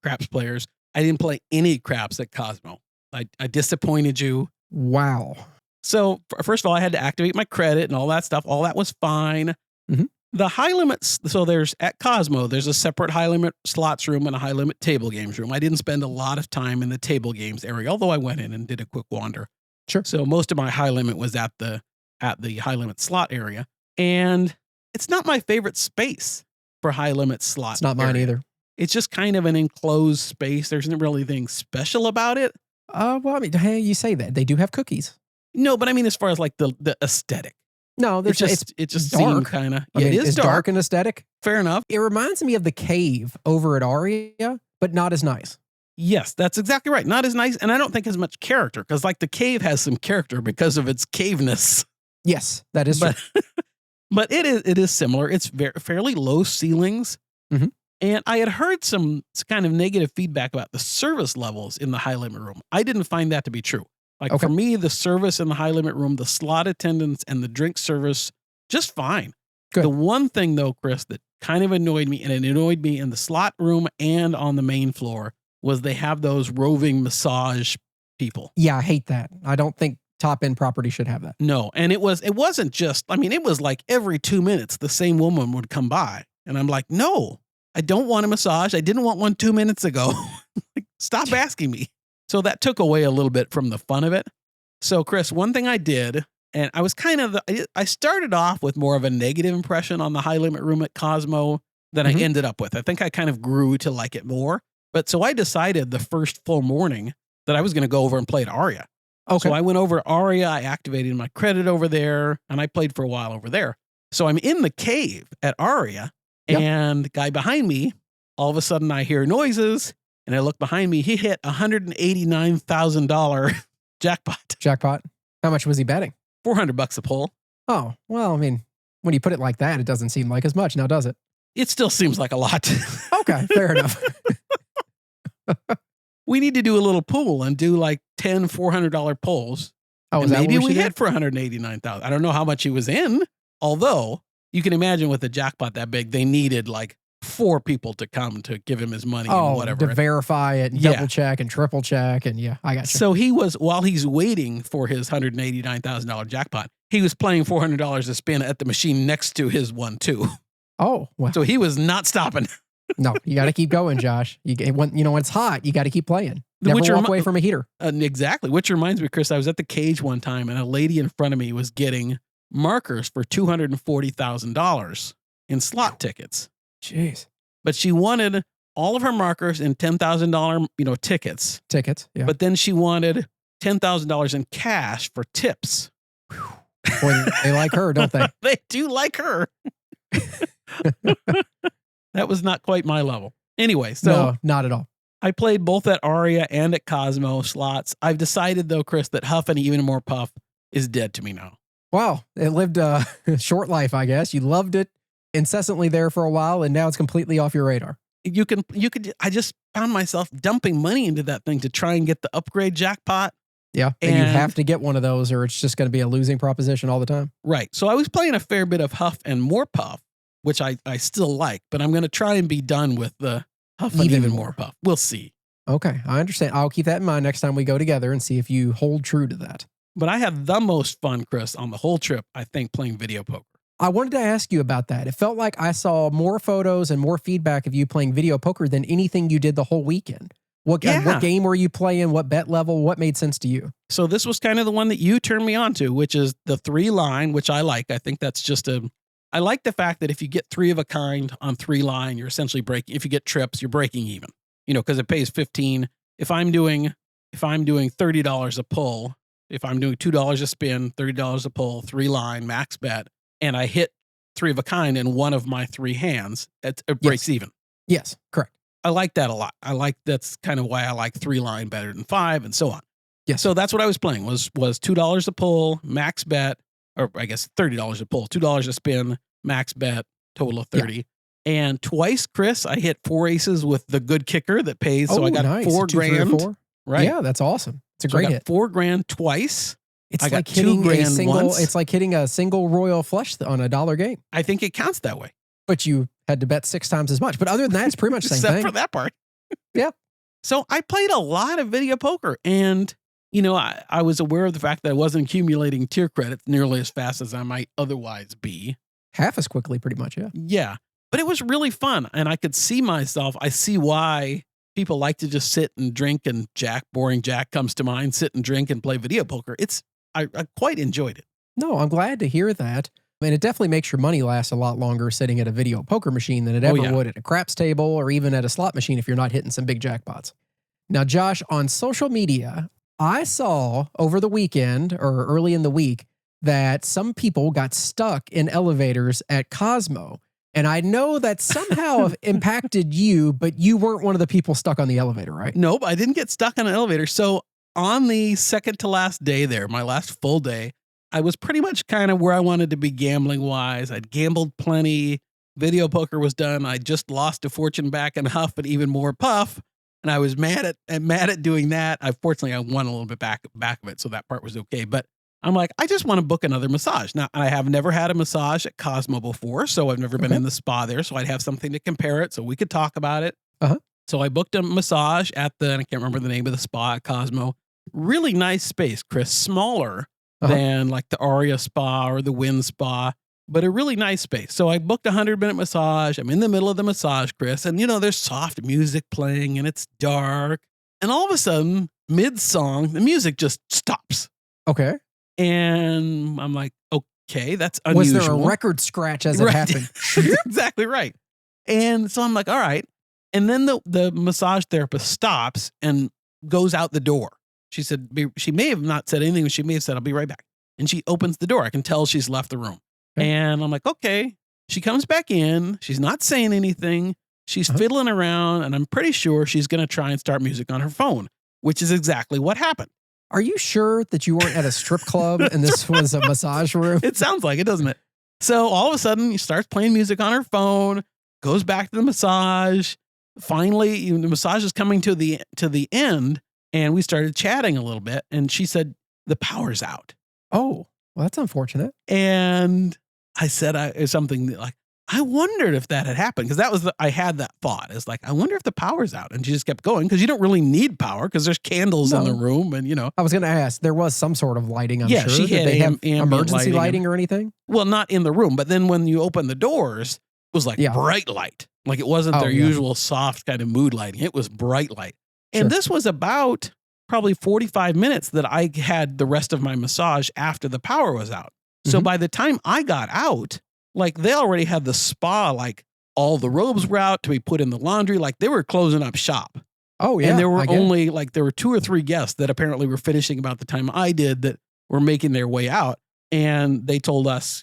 craps players. I didn't play any craps at Cosmo. I disappointed you. Wow. So first of all, I had to activate my credit and all that stuff. All that was fine. Mm-hmm. The high limits. So at Cosmo, there's a separate high limit slots room and a high limit table games room. I didn't spend a lot of time in the table games area, although I went in and did a quick wander. Sure. So most of my high limit was at the high limit slot area. And it's not my favorite space for high limit slot. It's not mine either. It's just kind of an enclosed space. There's not really anything special about it. Well, I mean, hey, you say that. They do have cookies. No, but I mean, as far as like the aesthetic. No, it just dark. Seemed kind of. Yeah, it is dark and aesthetic. Fair enough. It reminds me of the cave over at Aria, but not as nice. Yes, that's exactly right. Not as nice, and I don't think as much character because, like, the cave has some character because of its caveness. Yes, that is true. But it is similar. It's fairly low ceilings, and I had heard some kind of negative feedback about the service levels in the high limit room. I didn't find that to be true. Like for me, the service in the high limit room, the slot attendants and the drink service, just fine. Good. The one thing, though, Chris, that kind of annoyed me, and it annoyed me in the slot room and on the main floor, was they have those roving massage people. Yeah, I hate that. I don't think top-end property should have that. No, and it wasn't just, I mean, it was like every 2 minutes the same woman would come by. And I'm like, no, I don't want a massage. I didn't want one 2 minutes ago. Like, stop asking me. So that took away a little bit from the fun of it. So, Chris, one thing I did, and I was I started off with more of a negative impression on the high limit room at Cosmo than I ended up with. I think I kind of grew to like it more. But so I decided the first full morning that I was going to go over and play at Aria. Okay. So I went over to Aria, I activated my credit over there, and I played for a while over there. So I'm in the cave at Aria, and the guy behind me, all of a sudden I hear noises, and I look behind me, he hit $189,000 jackpot. Jackpot. How much was he betting? $400 a pull. Oh, well, I mean, when you put it like that, it doesn't seem like as much now, does it? It still seems like a lot. Okay, fair enough. We need to do a little pool and do like 10 $400 pulls. Oh, and is that maybe what we should hit for 189,000. I don't know how much he was in. Although you can imagine with a jackpot that big, they needed like 4 people to come to give him his money and whatever. To verify it and double check and triple check. And I got you. So he was, while he's waiting for his $189,000 jackpot, he was playing $400 a spin at the machine next to his one too. Oh, well. So he was not stopping. No, you got to keep going, Josh. When it's hot, you got to keep playing. Never walk away from a heater. Exactly. Which reminds me, Chris, I was at the cage one time and a lady in front of me was getting markers for $240,000 in slot tickets. Jeez. But she wanted all of her markers in $10,000, tickets. Tickets, yeah. But then she wanted $10,000 in cash for tips. Boy, they like her, don't they? They do like her. That was not quite my level. Anyway, so no, not at all. I played both at Aria and at Cosmo slots. I've decided, though, Chris, that Huff and Even More Puff is dead to me now. Wow. It lived a short life, I guess. You loved it incessantly there for a while, and now it's completely off your radar. I just found myself dumping money into that thing to try and get the upgrade jackpot. Yeah. And you have to get one of those or it's just going to be a losing proposition all the time. Right. So I was playing a fair bit of Huff and More Puff, which I still like, but I'm going to try and be done with the Huff and Even More Puff. We'll see. Okay. I understand. I'll keep that in mind next time we go together and see if you hold true to that. But I had the most fun, Chris, on the whole trip, I think, playing video poker. I wanted to ask you about that. It felt like I saw more photos and more feedback of you playing video poker than anything you did the whole weekend. What game were you playing? What bet level? What made sense to you? So this was kind of the one that you turned me on to, which is the 3 line, which I like. I think that's just I like the fact that if you get 3 of a kind on 3 line, you're essentially breaking. If you get trips, you're breaking even. Because it pays 15. If I'm doing $30 a pull, if I'm doing $2 a spin, $30 a pull, 3 line max bet, and I hit 3 of a kind in one of my 3 hands, it breaks even. Yes, correct. I like that a lot. That's kind of why I like 3 line better than 5 and so on. Yes. So that's what I was playing was $2 a pull, max bet, or I guess $30 a pull, $2 a spin, max bet, total of 30. Yeah. And twice, Chris, I hit 4 aces with the good kicker that pays. So I got nice. $4,000. Right. Yeah, that's awesome. It's a great hit. $4,000 twice. It's I like got hitting $2,000 once. It's like hitting a single royal flush on a $1 game. I think it counts that way. But you had to bet 6 times as much. But other than that, it's pretty much the same thing. Except for that part. Yeah. So I played a lot of video poker and, I was aware of the fact that I wasn't accumulating tier credits nearly as fast as I might otherwise be. Half as quickly, pretty much, yeah. Yeah. But it was really fun. And I could see myself, I see why people like to just sit and drink and boring Jack comes to mind, sit and drink and play video poker. I quite enjoyed it. No, I'm glad to hear that. I mean, it definitely makes your money last a lot longer sitting at a video poker machine than it ever would at a craps table or even at a slot machine if you're not hitting some big jackpots. Now, Josh, on social media, I saw over the weekend or early in the week that some people got stuck in elevators at Cosmo. And I know that somehow impacted you, but you weren't one of the people stuck on the elevator, right? Nope, I didn't get stuck on an elevator. So on the second to last day there, my last full day, I was pretty much kind of where I wanted to be gambling wise. I'd gambled plenty. Video poker was done. I just lost a fortune back in Huff and Even More Puff. And I was mad at doing that. Fortunately, I won a little bit back of it. So that part was okay. But I'm like, I just want to book another massage. Now, I have never had a massage at Cosmo before, so I've never been in the spa there, so I'd have something to compare it so we could talk about it. Uh-huh. So I booked a massage at I can't remember the name of the spa at Cosmo. Really nice space, Chris. Smaller than like the Aria Spa or the Wynn Spa, but a really nice space. So I booked a 100-minute massage. I'm in the middle of the massage, Chris, and there's soft music playing and it's dark. And all of a sudden, mid-song, the music just stops. Okay. And I'm like, okay, that's unusual. Was there a record scratch as it happened? You're exactly right. And so I'm like, all right. And then the massage therapist stops and goes out the door. She said, she may have not said anything. She may have said, I'll be right back. And she opens the door. I can tell she's left the room. Okay. And I'm like, okay. She comes back in. She's not saying anything. She's fiddling around. And I'm pretty sure she's going to try and start music on her phone, which is exactly what happened. Are you sure that you weren't at a strip club and this was a massage room? It sounds like it, doesn't it? So all of a sudden, she starts playing music on her phone, goes back to the massage. Finally, the massage is coming to the end. And we started chatting a little bit, and she said, the power's out. Oh, well, that's unfortunate. And I said something like, I wondered if that had happened, because I had that thought. It's like, I wonder if the power's out. And she just kept going, because you don't really need power, because there's candles in the room, and I was going to ask, there was some sort of lighting, I'm sure. She had Did they have emergency lighting or anything? Well, not in the room, but then when you open the doors, it was like bright light. Like it wasn't their usual soft kind of mood lighting. It was bright light. And this was about probably 45 minutes that I had the rest of my massage after the power was out. So by the time I got out, like they already had the spa, like all the robes were out to be put in the laundry. Like they were closing up shop. Oh, yeah. And there were only there were 2 or 3 guests that apparently were finishing about the time I did that were making their way out. And they told us,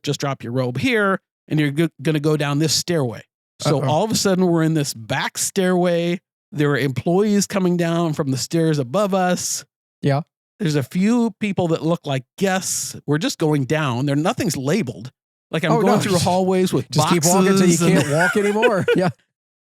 just drop your robe here and you're going to go down this stairway. So all of a sudden we're in this back stairway. There were employees coming down from the stairs above us. Yeah. There's a few people that look like guests. We're just going down. Nothing's labeled. Like I'm going through hallways with just boxes. Keep walking until you can't walk anymore. Yeah.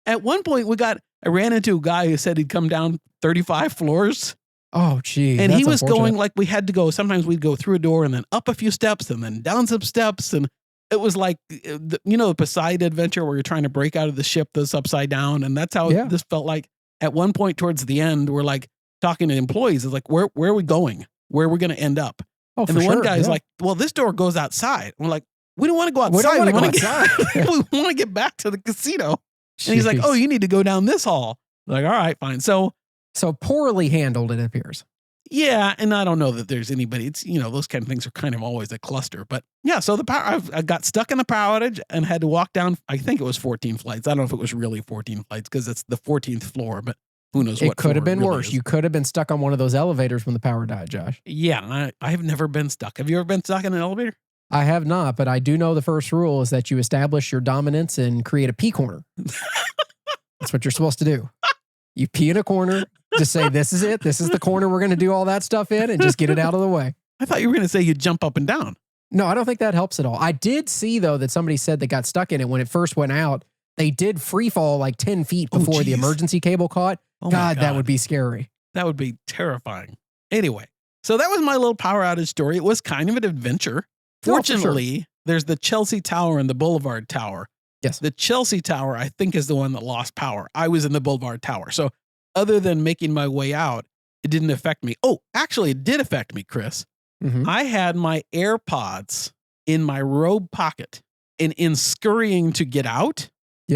At one point I ran into a guy who said he'd come down 35 floors. Oh, gee. And he was going like we had to go. Sometimes we'd go through a door and then up a few steps and then down some steps. And it was like, the Poseidon adventure where you're trying to break out of the ship that's upside down. And that's how this felt like. At one point towards the end, we're like talking to employees. It's like, where are we going? Where are we going to end up? Oh, and the one guy's like, well, this door goes outside. We're like, we don't want to go outside. We want to get back to the casino. And he's like, oh, you need to go down this hall. Like, all right, fine. So poorly handled, it appears. Yeah. And I don't know that there's anybody, it's, those kind of things are kind of always a cluster, but yeah. So I got stuck in the power outage and had to walk down. I think it was 14 flights. I don't know if it was really 14 flights because it's the 14th floor, but who knows what it could have been really worse. is. You could have been stuck on one of those elevators when the power died, Josh. Yeah. I have never been stuck. Have you ever been stuck in an elevator? I have not, but I do know the first rule is that you establish your dominance and create a pee corner. That's what you're supposed to do. You pee in a corner, just say, this is it. This is the corner we're going to do all that stuff in and just get it out of the way. I thought you were going to say you jump up and down. No, I don't think that helps at all. I did see, though, that somebody said they got stuck in it when it first went out. They did free fall like 10 feet before the emergency cable caught. God, that would be scary. That would be terrifying. Anyway, so that was my little power outage story. It was kind of an adventure. Fortunately, there's the Chelsea Tower and the Boulevard Tower. Yes. The Chelsea Tower, I think, is the one that lost power. I was in the Boulevard Tower. So other than making my way out, it didn't affect me. Oh, actually, it did affect me, Chris. Mm-hmm. I had my AirPods in my robe pocket. And in scurrying to get out,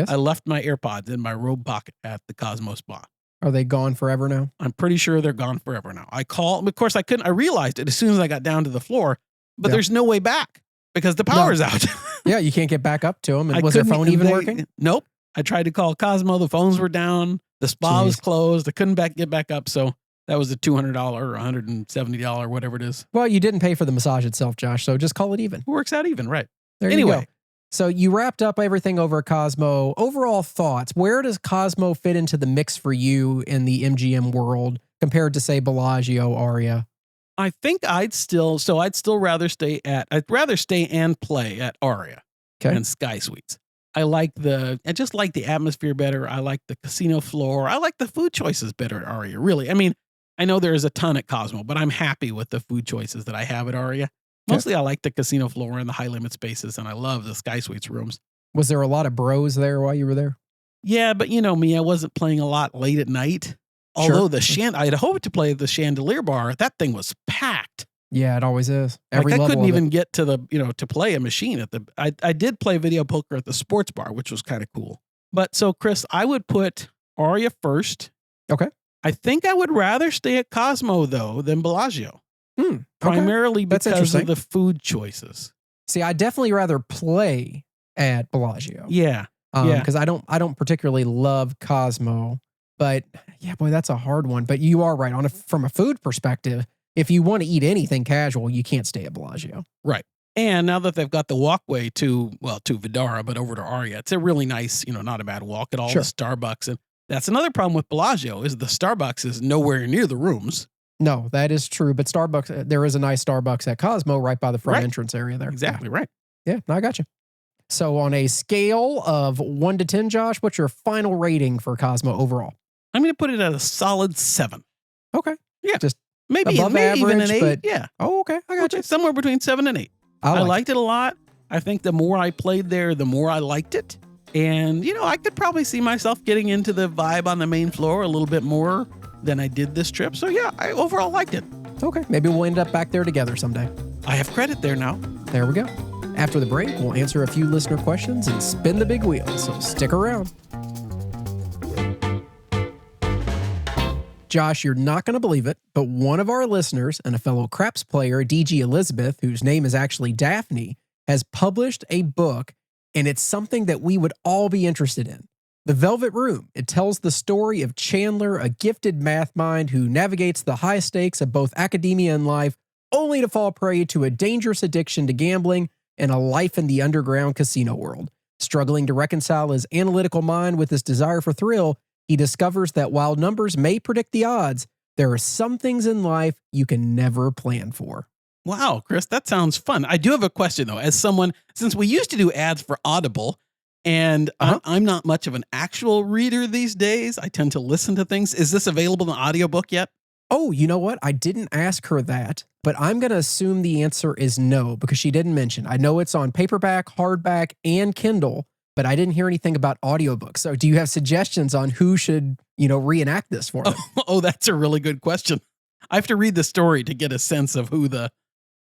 I left my AirPods in my robe pocket at the Cosmo Spa. Are they gone forever now? I'm pretty sure they're gone forever now. I called, of course, I realized it as soon as I got down to the floor, but there's no way back because the power's out. Yeah, you can't get back up to them. And was their phone even working? Nope. I tried to call Cosmo. The phones were down. The spa was closed. I couldn't get back up. So that was a $200 or $170, whatever it is. Well, you didn't pay for the massage itself, Josh, so just call it even. It works out even, right? There you go. So you wrapped up everything over at Cosmo. Overall thoughts, where does Cosmo fit into the mix for you in the MGM world compared to, say, Bellagio, Aria? I think I'd rather stay and play at Aria and Sky Suites. I just like the atmosphere better. I like the casino floor. I like the food choices better at Aria, really. I mean, I know there is a ton at Cosmo, but I'm happy with the food choices that I have at Aria. Mostly I like the casino floor and the high limit spaces, and I love the Sky Suites rooms. Was there a lot of bros there while you were there? Yeah, but you know me, I wasn't playing a lot late at night. Sure. Although I had hoped to play the Chandelier Bar. That thing was packed. Yeah, it always is. Every I level couldn't of even it. get to to play a machine at the. I did play video poker at the sports bar, which was kind of cool. But so, Chris, I would put Aria first. Okay. I think I would rather stay at Cosmo though than Bellagio. Okay. Primarily That's because of interesting. the food choices. See, I definitely rather play at Bellagio. Yeah. Yeah. Because I don't particularly love Cosmo, but yeah, boy, that's a hard one. But you are right from a food perspective. If you want to eat anything casual, you can't stay at Bellagio. Right. And now that they've got the walkway to Vidara, but over to Aria, it's a really nice, not a bad walk at all. Sure. The Starbucks. And that's another problem with Bellagio is the Starbucks is nowhere near the rooms. No, that is true. But Starbucks, there is a nice Starbucks at Cosmo right by the front entrance area there. Exactly right. Yeah, I got you. So on a scale of 1 to 10, Josh, what's your final rating for Cosmo overall? I'm going to put it at a solid 7. Okay. Yeah. Just maybe above even average, an 8. but yeah. Oh, okay. I got you. Somewhere between 7 and 8. I like liked it a lot. I think the more I played there, the more I liked it. And, I could probably see myself getting into the vibe on the main floor a little bit more than I did this trip. So, yeah, I overall liked it. Okay. Maybe we'll end up back there together someday. I have credit there now. There we go. After the break, we'll answer a few listener questions and spin the big wheel, so stick around. Josh, you're not going to believe it, but one of our listeners and a fellow craps player, DG Elizabeth, whose name is actually Daphne, has published a book, and it's something that we would all be interested in. The Velvet Room. It tells the story of Chandler, a gifted math mind who navigates the high stakes of both academia and life, only to fall prey to a dangerous addiction to gambling and a life in the underground casino world. Struggling to reconcile his analytical mind with his desire for thrill, he discovers that while numbers may predict the odds, there are some things in life you can never plan for. Wow, Chris, that sounds fun. I do have a question, though. As someone, since we used to do ads for Audible, and I'm not much of an actual reader these days, I tend to listen to things. Is this available in the audiobook yet? Oh, you know what? I didn't ask her that, but I'm going to assume the answer is no, because she didn't mention. I know it's on paperback, hardback, and Kindle, but I didn't hear anything about audiobooks. So do you have suggestions on who should, reenact this for me? Oh, that's a really good question. I have to read the story to get a sense of who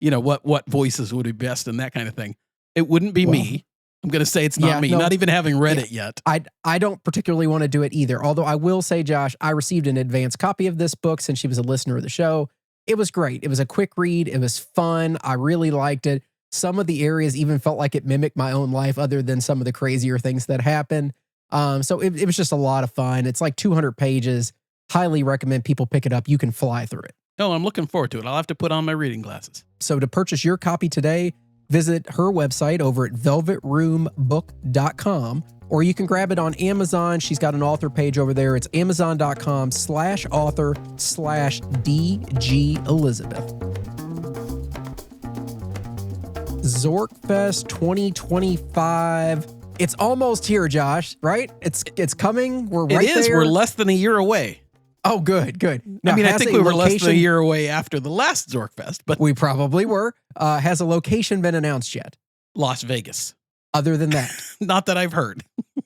what voices would be best and that kind of thing. It wouldn't be me. I'm going to say it's not me, not even having read it yet. I don't particularly want to do it either. Although I will say, Josh, I received an advance copy of this book since she was a listener of the show. It was great. It was a quick read. It was fun. I really liked it. Some of the areas even felt like it mimicked my own life other than some of the crazier things that happened. So it was just a lot of fun. It's like 200 pages. Highly recommend people pick it up. You can fly through it. Oh, I'm looking forward to it. I'll have to put on my reading glasses. So to purchase your copy today, visit her website over at velvetroombook.com, or you can grab it on Amazon. She's got an author page over there. It's amazon.com/author/DG Elizabeth. Zorkfest 2025. It's almost here, Josh, right? It's coming. We're right there. It is. We're less than a year away. Oh, good. Now, I think we were less than a year away after the last Zorkfest, but we probably were. Has a location been announced yet? Las Vegas. Other than that, not that I've heard.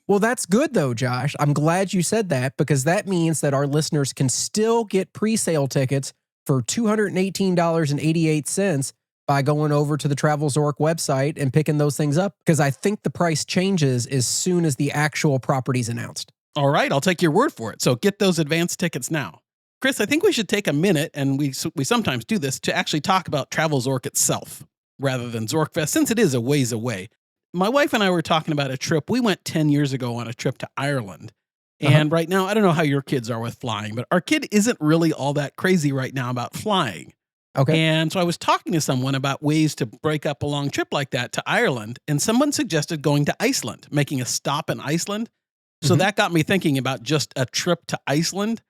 Well, that's good though, Josh. I'm glad you said that because that means that our listeners can still get pre-sale tickets for $218.88 by going over to the Travel Zork website and picking those things up. Because I think the price changes as soon as the actual property's announced. All right, I'll take your word for it. So get those advance tickets now. Chris, I think we should take a minute, and we sometimes do this, to actually talk about Travel Zork itself rather than Zorkfest, since it is a ways away. My wife and I were talking about a trip. We went 10 years ago on a trip to Ireland. And right now, I don't know how your kids are with flying, but our kid isn't really all that crazy right now about flying. Okay. And so I was talking to someone about ways to break up a long trip like that to Ireland, and someone suggested going to Iceland, making a stop in Iceland. So that got me thinking about just a trip to Iceland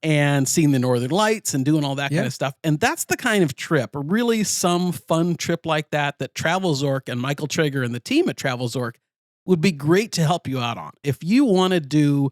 and seeing the Northern Lights and doing all that kind of stuff. And that's the kind of trip, really some fun trip like that Travel Zork and Michael Traeger and the team at Travel Zork would be great to help you out on. If you want to do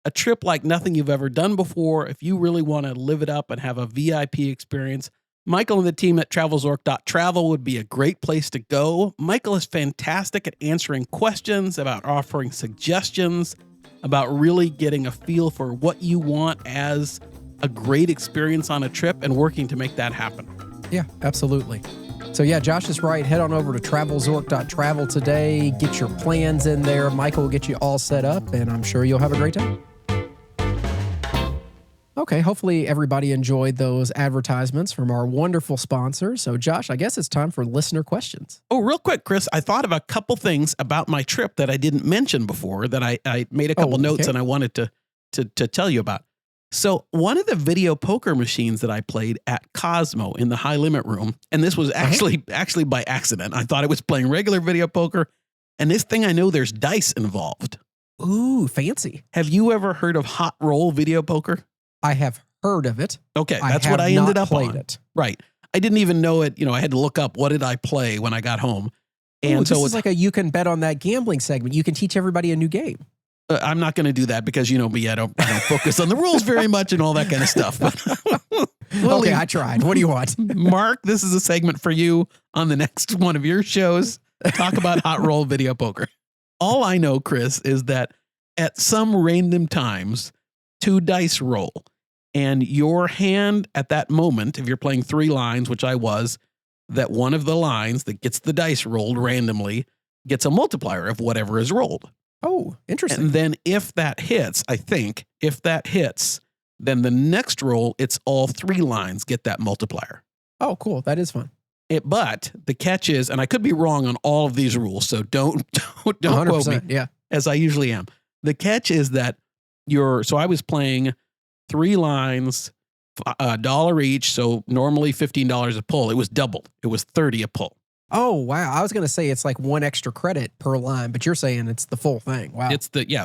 a trip like nothing you've ever done before. If you really want to live it up and have a VIP experience, Michael and the team at travelzork.travel would be a great place to go. Michael is fantastic at answering questions, about offering suggestions, about really getting a feel for what you want as a great experience on a trip and working to make that happen. Yeah, absolutely. So yeah, Josh is right. Head on over to travelzork.travel today. Get your plans in there. Michael will get you all set up, and I'm sure you'll have a great time. Okay, hopefully everybody enjoyed those advertisements from our wonderful sponsors. So Josh, I guess it's time for listener questions. Oh, real quick, Chris, I thought of a couple things about my trip that I didn't mention before that I made a couple notes and I wanted to tell you about. So one of the video poker machines that I played at Cosmo in the high limit room, and this was actually by accident. I thought it was playing regular video poker, and this thing I know there's dice involved. Ooh, fancy. Have you ever heard of hot roll video poker? I have heard of it. Okay, that's what I ended up on. It. Right. I didn't even know it. I had to look up what did I play when I got home. And Ooh, so this is like you can bet on that gambling segment. You can teach everybody a new game. I'm not going to do that because you know me. I don't focus on the rules very much and all that kind of stuff. Okay, I tried. What do you want? Mark, this is a segment for you on the next one of your shows. Talk about hot roll video poker. All I know, Chris, is that at some random times, 2 dice roll. And your hand at that moment, if you're playing 3 lines, which I was, that one of the lines that gets the dice rolled randomly gets a multiplier of whatever is rolled. Oh, interesting. And then if that hits, then the next roll, it's all 3 lines get that multiplier. Oh, cool. That is fun. But the catch is, and I could be wrong on all of these rules, so don't quote me, yeah, as I usually am. The catch is that so I was playing 3 lines, $1 each, so normally $15 a pull. It was doubled. It was $30 a pull. Oh, wow. I was going to say it's like 1 extra credit per line, but you're saying it's the full thing. Wow.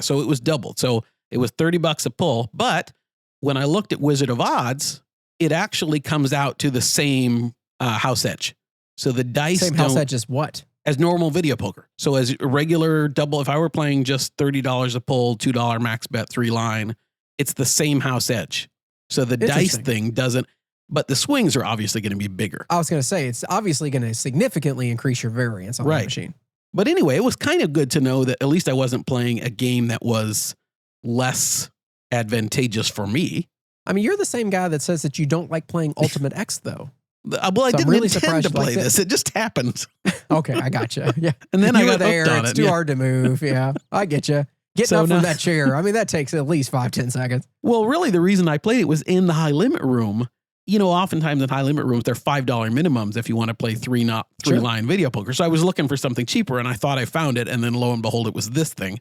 So it was doubled. So it was $30 a pull. But when I looked at Wizard of Odds, it actually comes out to the same house edge. So the dice same house edge as what? As normal video poker. So as a regular double, if I were playing just $30 a pull, $2 max bet, 3 line, it's the same house edge. So the dice thing doesn't. But the swings are obviously going to be bigger. I was going to say, it's obviously going to significantly increase your variance on the machine. But anyway, it was kind of good to know that at least I wasn't playing a game that was less advantageous for me. I mean, you're the same guy that says that you don't like playing Ultimate X, though. Well, I didn't intend to play this. It just happened. Okay, I gotcha. Yeah. And then I got hooked on it. It's too hard to move. Yeah, I get you. Getting up from that chair. I mean, that takes at least 5-10 seconds. Well, really, the reason I played it was in the high limit room. Oftentimes in high limit rooms, they're $5 minimums if you want to play 3-line video poker. So I was looking for something cheaper and I thought I found it. And then lo and behold, it was this thing.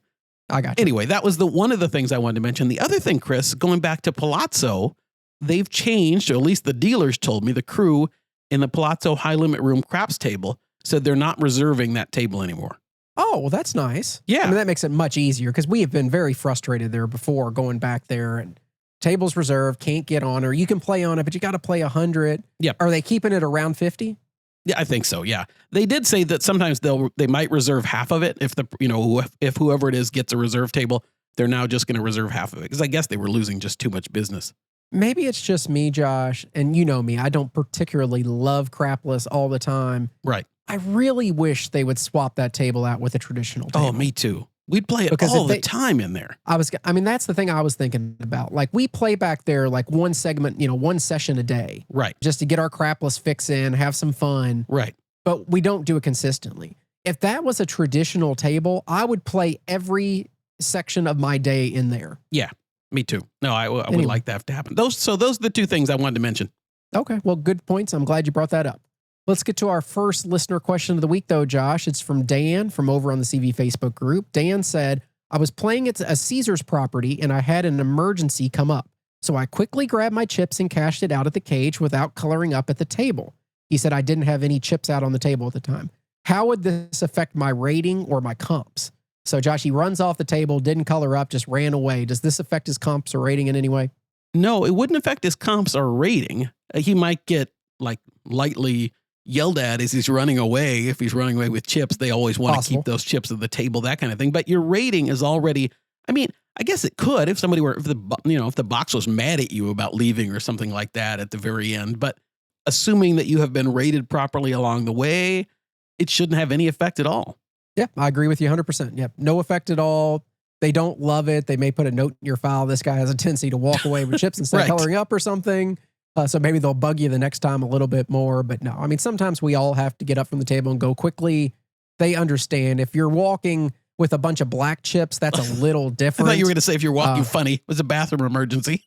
I got you. Anyway, that was one of the things I wanted to mention. The other thing, Chris, going back to Palazzo, they've changed, or at least the dealers told me, the crew in the Palazzo high limit room craps table said they're not reserving that table anymore. Oh, well, that's nice. Yeah. I mean, that makes it much easier because we have been very frustrated there before going back there and table's reserved, can't get on, or you can play on it, but you got to play 100. Yeah. Are they keeping it around 50? Yeah, I think so. Yeah. They did say that sometimes they might reserve half of it if if whoever it is gets a reserve table, they're now just going to reserve half of it because I guess they were losing just too much business. Maybe it's just me, Josh, and you know me, I don't particularly love crapless all the time. Right. I really wish they would swap that table out with a traditional table. Oh, me too. We'd play it all the time in there. I mean, that's the thing I was thinking about. Like, we play back there like one segment, 1 session a day. Right. Just to get our crapless fix in, have some fun. Right. But we don't do it consistently. If that was a traditional table, I would play every section of my day in there. Yeah, me too. No, I would like that to happen. Those are the 2 things I wanted to mention. Okay, well, good points. I'm glad you brought that up. Let's get to our first listener question of the week, though, Josh. It's from Dan from over on the CV Facebook group. Dan said, I was playing at a Caesars property and I had an emergency come up. So I quickly grabbed my chips and cashed it out at the cage without coloring up at the table. He said I didn't have any chips out on the table at the time. How would this affect my rating or my comps? So, Josh, he runs off the table, didn't color up, just ran away. Does this affect his comps or rating in any way? No, it wouldn't affect his comps or rating. He might get lightly yelled at as he's running away. If he's running away with chips, they always want to keep those chips at the table, that kind of thing. But your rating is already, I I guess it could if somebody were, if the box was mad at you about leaving or something like that at the very end. But assuming that you have been rated properly along the way, it shouldn't have any effect at all. Yeah, I agree with you 100%. Yeah, no effect at all. They don't love it. They may put a note in your file. This guy has a tendency to walk away with chips instead of coloring up or something. So maybe they'll bug you the next time a little bit more. But no, I mean, sometimes we all have to get up from the table and go quickly. They understand. If you're walking with a bunch of black chips, that's a little different. I thought you were going to say if you're walking funny, it was a bathroom emergency.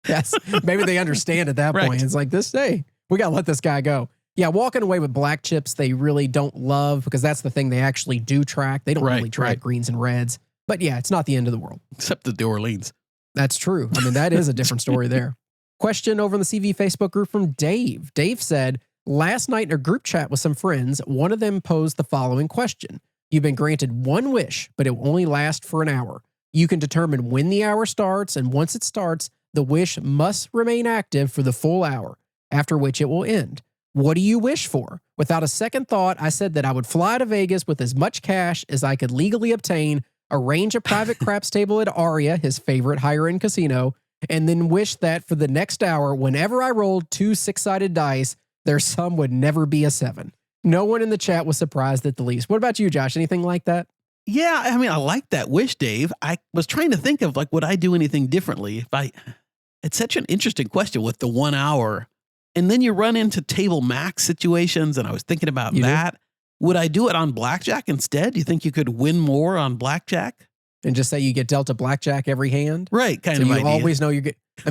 Yes, maybe they understand at that point. It's like hey, we got to let this guy go. Yeah, walking away with black chips, they really don't love because that's the thing they actually do track. They don't really track greens and reds. But yeah, it's not the end of the world. Except the New Orleans. That's true. I mean, that is a different story there. Question over in the CV Facebook group from Dave. Dave said, last night in a group chat with some friends, one of them posed the following question. You've been granted one wish, but it will only last for an hour. You can determine when the hour starts, and once it starts, the wish must remain active for the full hour, after which it will end. What do you wish for? Without a second thought, I said that I would fly to Vegas with as much cash as I could legally obtain, arrange a private craps table at Aria, his favorite higher-end casino, and then wish that for the next hour, whenever I rolled 2 6-sided dice, their sum would never be a 7. No one in the chat was surprised at the least. What about you, Josh? Anything like that? Yeah, I mean, I like that wish, Dave. I was trying to think of would I do anything differently? It's such an interesting question with the 1 hour. And then you run into table max situations, and I was thinking about that. Would I do it on blackjack instead? Do you think you could win more on blackjack? And just say you get dealt a blackjack every hand? Right, kind of idea. You always know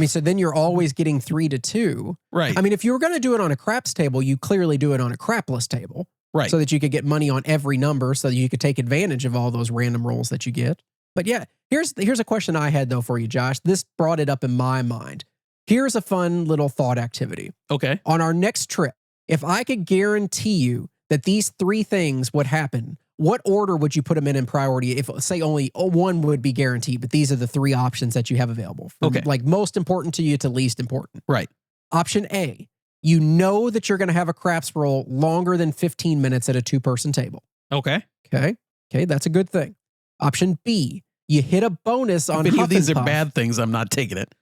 so then you're always getting 3 to 2. Right. I mean, if you were going to do it on a craps table, you clearly do it on a crapless table. Right. So that you could get money on every number so that you could take advantage of all those random rolls that you get. But yeah, here's a question I had, though, for you, Josh. This brought it up in my mind. Here's a fun little thought activity. Okay. On our next trip, if I could guarantee you that these 3 things would happen, what order would you put them in priority? If, say, only one would be guaranteed, but these are the 3 options that you have available. From, like most important to you to least important. Right. Option A, you know that you're going to have a craps roll longer than 15 minutes at a 2-person table. Okay. Okay, that's a good thing. Option B, you hit a bonus on If any Huff of these and are Puff. bad things, I'm not taking it.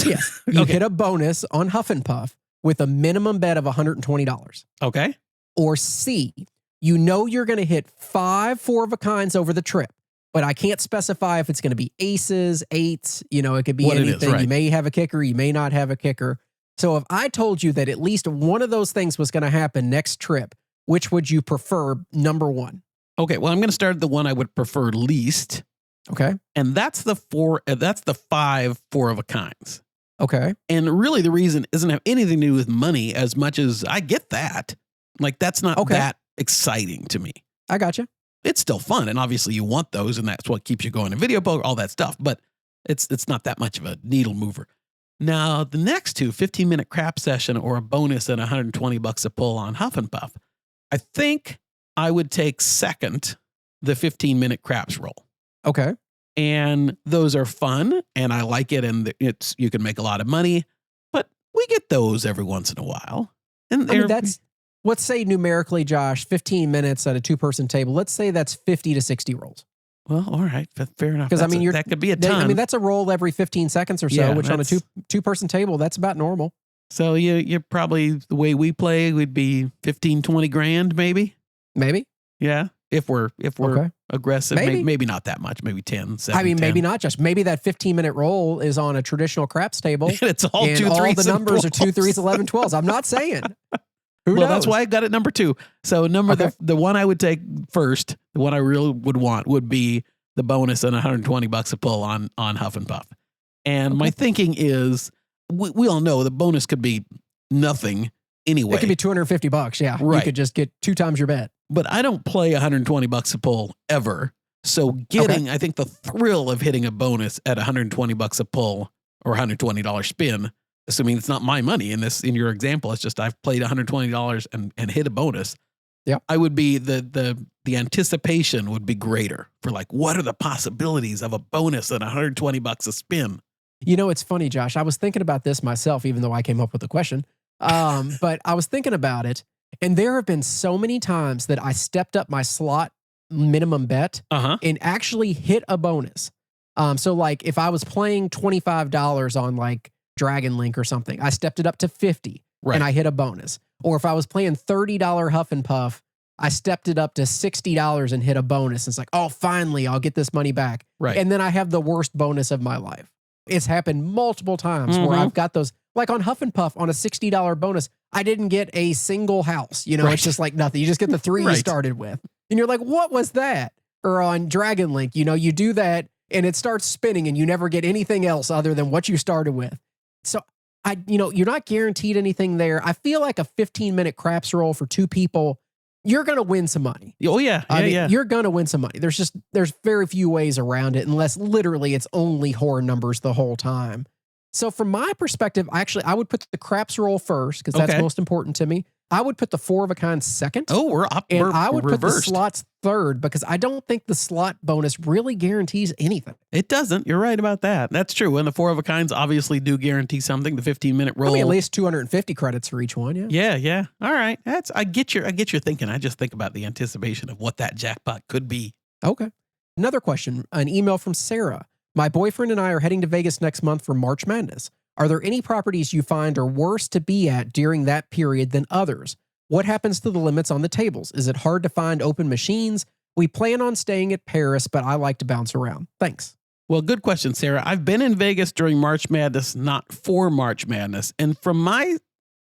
Yeah, you hit a bonus on Huff and Puff with a minimum bet of $120. Okay. Or C, you know you're going to hit 5 4-of-a-kinds over the trip, but I can't specify if it's going to be aces, 8s, it could be What it anything. is, right. You may have a kicker, you may not have a kicker. So if I told you that at least one of those things was going to happen next trip, which would you prefer, number 1? Okay, well, I'm going to start the one I would prefer least. Okay. And that's the 5 4-of-a-kinds. Okay. And really the reason doesn't have anything to do with money as much as I get that. Like, that's not that exciting to me. I gotcha. It's still fun. And obviously you want those, and that's what keeps you going to video poker, all that stuff. But it's not that much of a needle mover. Now, the next 2, 15-minute crap session or a bonus at $120 a pull on Huff and Puff, I think I would take second the 15-minute craps roll. Okay. And those are fun, and I like it, and you can make a lot of money, but we get those every once in a while. And I mean, let's say numerically, Josh, 15 minutes at a 2-person table. Let's say that's 50 to 60 rolls. Well, all right, fair enough. Because I mean, that could be a ton. I mean, that's a roll every 15 seconds or so, which on a two-person table, that's about normal. So you're probably, the way we play, we'd be 15, 20 grand, maybe. Maybe. Yeah. If we're aggressive, maybe not that much, maybe 10, 7, I mean, 10. maybe not just. Maybe that 15-minute roll is on a traditional craps table. And it's all 2 3s all the and numbers 12s. are 2 3s, 11 12s. I'm not saying. Who knows? That's why I got it number 2. So the one I would take first, the one I really would want would be the bonus and $120 a pull on Huff and Puff. And my thinking is, we all know the bonus could be nothing anyway. It could be $250. Yeah, right. You could just get 2 times your bet. But I don't play $120 a pull ever. So I think the thrill of hitting a bonus at $120 a pull or $120 spin, assuming it's not my money in your example, it's just I've played $120 and hit a bonus. Yeah, I would be the anticipation would be greater for what are the possibilities of a bonus at $120 a spin? It's funny, Josh. I was thinking about this myself, even though I came up with the question. But I was thinking about it. And there have been so many times that I stepped up my slot minimum bet and actually hit a bonus. So like if I was playing $25 on like Dragon Link or something, I stepped it up to 50 Right. and I hit a bonus. Or if I was playing $30 Huff and Puff, I stepped it up to $60 and hit a bonus. It's like, oh, finally, I'll get this money back. Right. And then I have the worst bonus of my life. It's happened multiple times where I've got those, like on Huff and Puff on a $60 bonus, I didn't get a single house. You know, Right. it's just like nothing. You just get the 3 you Right. started with. And you're like, what was that? Or on Dragon Link, you know, you do that and it starts spinning and you never get anything else other than what you started with. So you're not guaranteed anything there. I feel like a 15-minute craps roll for 2 people, you're going to win some money. Oh, yeah. Yeah. You're going to win some money. There's very few ways around it unless literally it's only horror numbers the whole time. So from my perspective, I would put the craps roll first because that's Okay. most important to me. I would put the 4 of a kind second. Oh, we're up. And We're I would put the reversed. slots third because I don't think the slot bonus really guarantees anything. It doesn't. You're right about that. That's true. And the 4 of a kinds obviously do guarantee something. The 15-minute roll. Probably at least 250 credits for each one. Yeah. Yeah. All right. I get your thinking. I just think about the anticipation of what that jackpot could be. Okay. Another question, an email from Sarah. My boyfriend and I are heading to Vegas next month for March Madness. Are there any properties you find are worse to be at during that period than others? What happens to the limits on the tables? Is it hard to find open machines? We plan on staying at Paris, but I like to bounce around. Thanks. Well, good question, Sarah. I've been in Vegas during March Madness, not for March Madness. And from my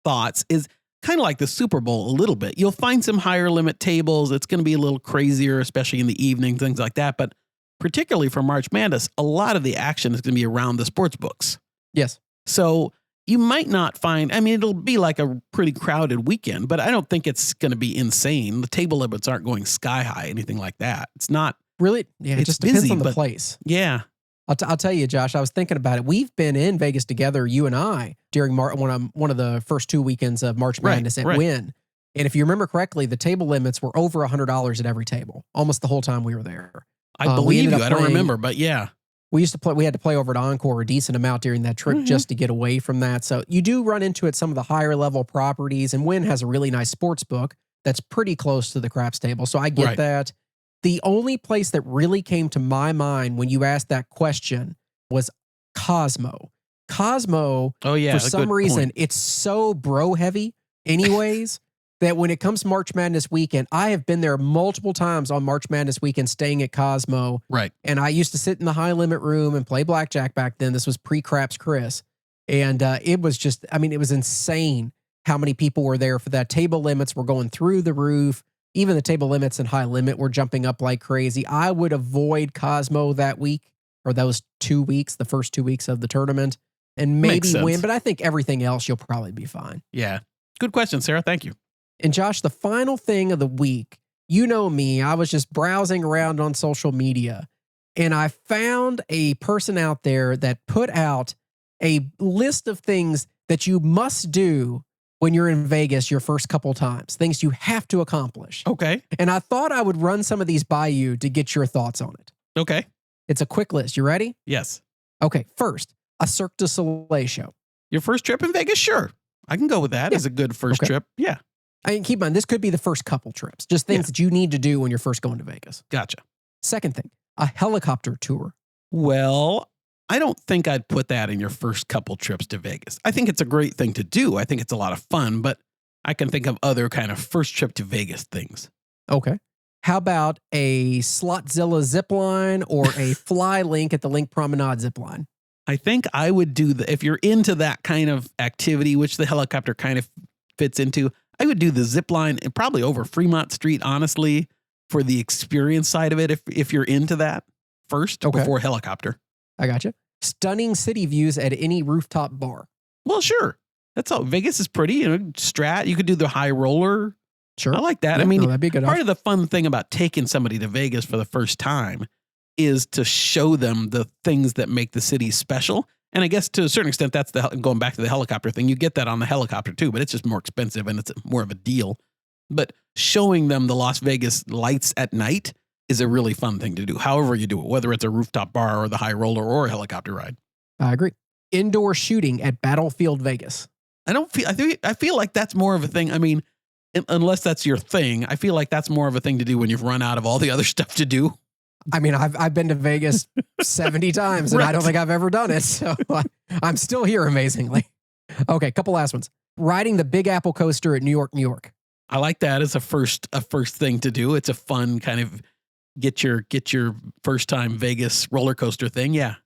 thoughts is kind of like the Super Bowl a little bit. You'll find some higher limit tables. It's going to be a little crazier, especially in the evening, things like that. But particularly for March Madness, a lot of the action is going to be around the sports books. Yes. So you might not find, it'll be like a pretty crowded weekend, but I don't think it's going to be insane. The table limits aren't going sky high, anything like that. It's not. Really? Yeah, it It's just depends busy, on the but- place. Yeah. I'll tell you, Josh, I was thinking about it. We've been in Vegas together, you and I, during one of the first 2 weekends of March Right, Madness at right. Wynn. And if you remember correctly, the table limits were over $100 at every table, almost the whole time we were there. I we believe ended you. up I don't playing- remember, but yeah. We had to play over at Encore a decent amount during that trip just to get away from that. So you do run into it some of the higher level properties, and Wynn has a really nice sports book that's pretty close to the craps table. So I get Right. that. The only place that really came to my mind when you asked that question was Cosmo. Cosmo, Oh, yeah. for a some good reason, point. it's so bro heavy anyways, that when it comes to March Madness weekend, I have been there multiple times on March Madness weekend staying at Cosmo. Right. And I used to sit in the high limit room and play blackjack back then. This was pre-Craps Chris. And it was just, it was insane how many people were there for that. Table limits were going through the roof. Even the table limits and high limit were jumping up like crazy. I would avoid Cosmo that week or those 2 weeks, the first 2 weeks of the tournament, and Makes maybe sense. win. But I think everything else, you'll probably be fine. Yeah. Good question, Sarah. Thank you. And Josh, the final thing of the week, you know me, I was just browsing around on social media and I found a person out there that put out a list of things that you must do when you're in Vegas your first couple times, things you have to accomplish. Okay. And I thought I would run some of these by you to get your thoughts on it. Okay. It's a quick list. You ready? Yes. Okay. First, a Cirque du Soleil show. Your first trip in Vegas? Sure. I can go with that Yeah. as a good first Okay. trip. Yeah. I mean, keep in mind, this could be the first couple trips, just things Yeah. that you need to do when you're first going to Vegas. Gotcha. Second thing, a helicopter tour. Well, I don't think I'd put that in your first couple trips to Vegas. I think it's a great thing to do. I think it's a lot of fun, but I can think of other kind of first trip to Vegas things. Okay. How about a Slotzilla zip line or a fly link at the Link Promenade zip line? I think I would do if you're into that kind of activity, which the helicopter kind of fits into, I would do the zip line and probably over Fremont Street, honestly, for the experience side of it. If you're into that first Okay. before helicopter. I got you. Stunning city views at any rooftop bar. Well, sure. That's all. Vegas is pretty, Strat. You could do the high roller. Sure. I like that. Yeah, I mean, no, that'd be a good part option. of the fun thing about taking somebody to Vegas for the first time is to show them the things that make the city special. And I guess to a certain extent, that's going back to the helicopter thing. You get that on the helicopter too, but it's just more expensive and it's more of a deal. But showing them the Las Vegas lights at night is a really fun thing to do. However you do it, whether it's a rooftop bar or the high roller or a helicopter ride. I agree. Indoor shooting at Battlefield Vegas. I feel like that's more of a thing. I mean, unless that's your thing, I feel like that's more of a thing to do when you've run out of all the other stuff to do. I mean, I've been to Vegas 70 times and I don't Right. think I've ever done it. So I'm still here, amazingly. Okay, couple last ones. Riding the Big Apple coaster at New York, New York. I like that as a first thing to do. It's a fun kind of get your first time Vegas roller coaster thing. Yeah.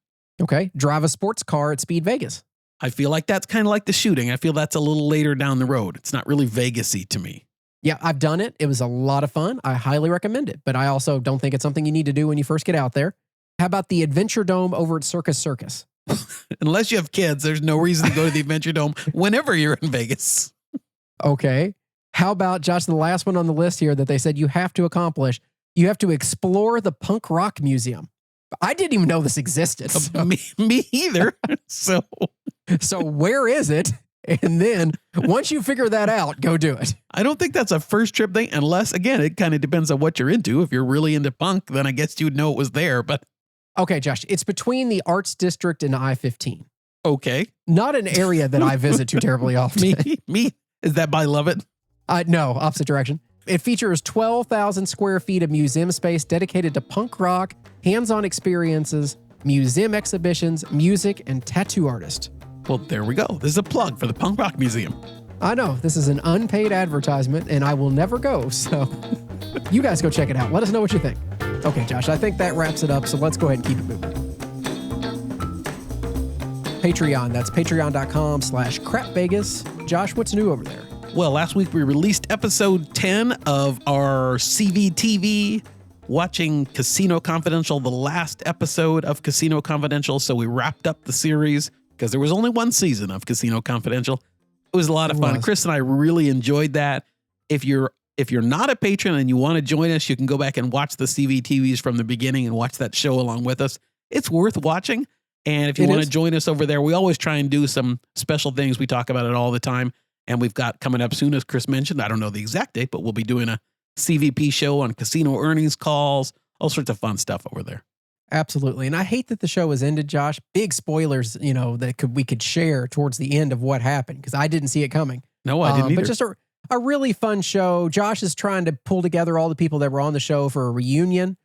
Okay. Drive a sports car at Speed Vegas. I feel like that's kind of like the shooting. I feel that's a little later down the road. It's not really Vegas-y to me. Yeah, I've done it. It was a lot of fun. I highly recommend it, but I also don't think it's something you need to do when you first get out there. How about the Adventure Dome over at Circus Circus? Unless you have kids, there's no reason to go to the Adventure Dome whenever you're in Vegas. Okay. How about, Josh, the last one on the list here that they said you have to accomplish? You have to explore the Punk Rock Museum. I didn't even know this existed. So, Me either. so where is it? And then once you figure that out, go do it. I don't think that's a first trip thing, unless, again, it kind of depends on what you're into. If you're really into punk, then I guess you'd know it was there. But Okay, Josh, it's between the Arts District and I-15. okay. Not an area that I visit too terribly often. Me. Is that by Lovett? No, opposite direction. It features 12,000 square feet of museum space dedicated to punk rock, hands-on experiences, museum exhibitions, music, and tattoo artists. Well, there we go. This is a plug for the Punk Rock Museum. I know, this is an unpaid advertisement, and I will never go, so you guys go check it out. Let us know what you think. Okay, Josh, I think that wraps it up, so let's go ahead and keep it moving. Patreon, that's patreon.com/crapvegas. Josh, what's new over there? Well, last week we released episode 10 of our CVTV watching Casino Confidential, the last episode of Casino Confidential. So we wrapped up the series because there was only one season of Casino Confidential. It was a lot of fun. Chris and I really enjoyed that. If you're not a patron and you want to join us, you can go back and watch the CVTVs from the beginning and watch that show along with us. It's worth watching. And if you want to join us over there, we always try and do some special things. We talk about it all the time. And we've got coming up soon, as Chris mentioned, I don't know the exact date, but we'll be doing a CVP show on casino earnings calls, all sorts of fun stuff over there. Absolutely. And I hate that the show has ended, Josh. Big spoilers, that we could share towards the end of what happened, because I didn't see it coming. No, I didn't either. But just a really fun show. Josh is trying to pull together all the people that were on the show for a reunion.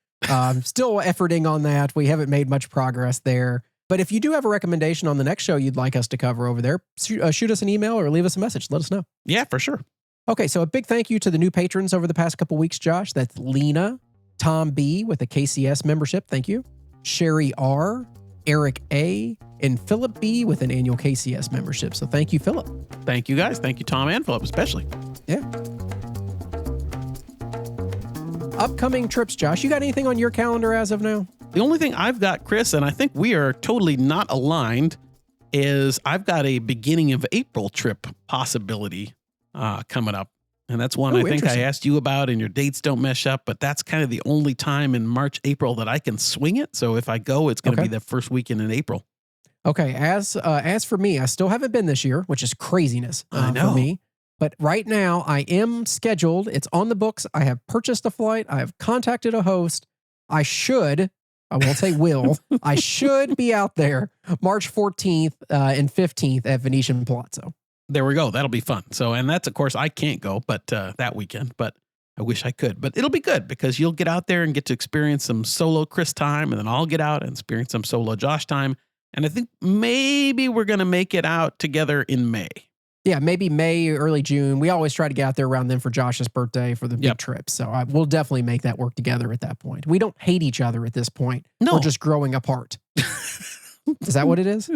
Still efforting on that. We haven't made much progress there. But if you do have a recommendation on the next show you'd like us to cover over there, shoot us an email or leave us a message. Let us know. Yeah, for sure. Okay, so a big thank you to the new patrons over the past couple weeks, Josh. That's Lena, Tom B. with a KCS membership. Thank you. Sherry R., Eric A., and Philip B. with an annual KCS membership. So thank you, Philip. Thank you, guys. Thank you, Tom and Philip, especially. Yeah. Upcoming trips, Josh. You got anything on your calendar as of now? The only thing I've got, Chris, and I think we are totally not aligned, is I've got a beginning of April trip possibility coming up. And that's one I think I asked you about, and your dates don't mesh up, but that's kind of the only time in March, April that I can swing it. So if I go, it's going to be the first weekend in April. Okay. As for me, I still haven't been this year, which is craziness I know. for me. But right now I am scheduled. It's on the books. I have purchased a flight. I have contacted a host. I won't say will. I should be out there March 14th and 15th at Venetian Palazzo. There we go. That'll be fun. So, and that's, of course, I can't go, but that weekend, but I wish I could. But it'll be good because you'll get out there and get to experience some solo Chris time, and then I'll get out and experience some solo Josh time. And I think maybe we're going to make it out together in May. Yeah, maybe May, early June. We always try to get out there around then for Josh's birthday for the big trip. So we'll definitely make that work together at that point. We don't hate each other at this point. No. We're just growing apart. Is that what it is?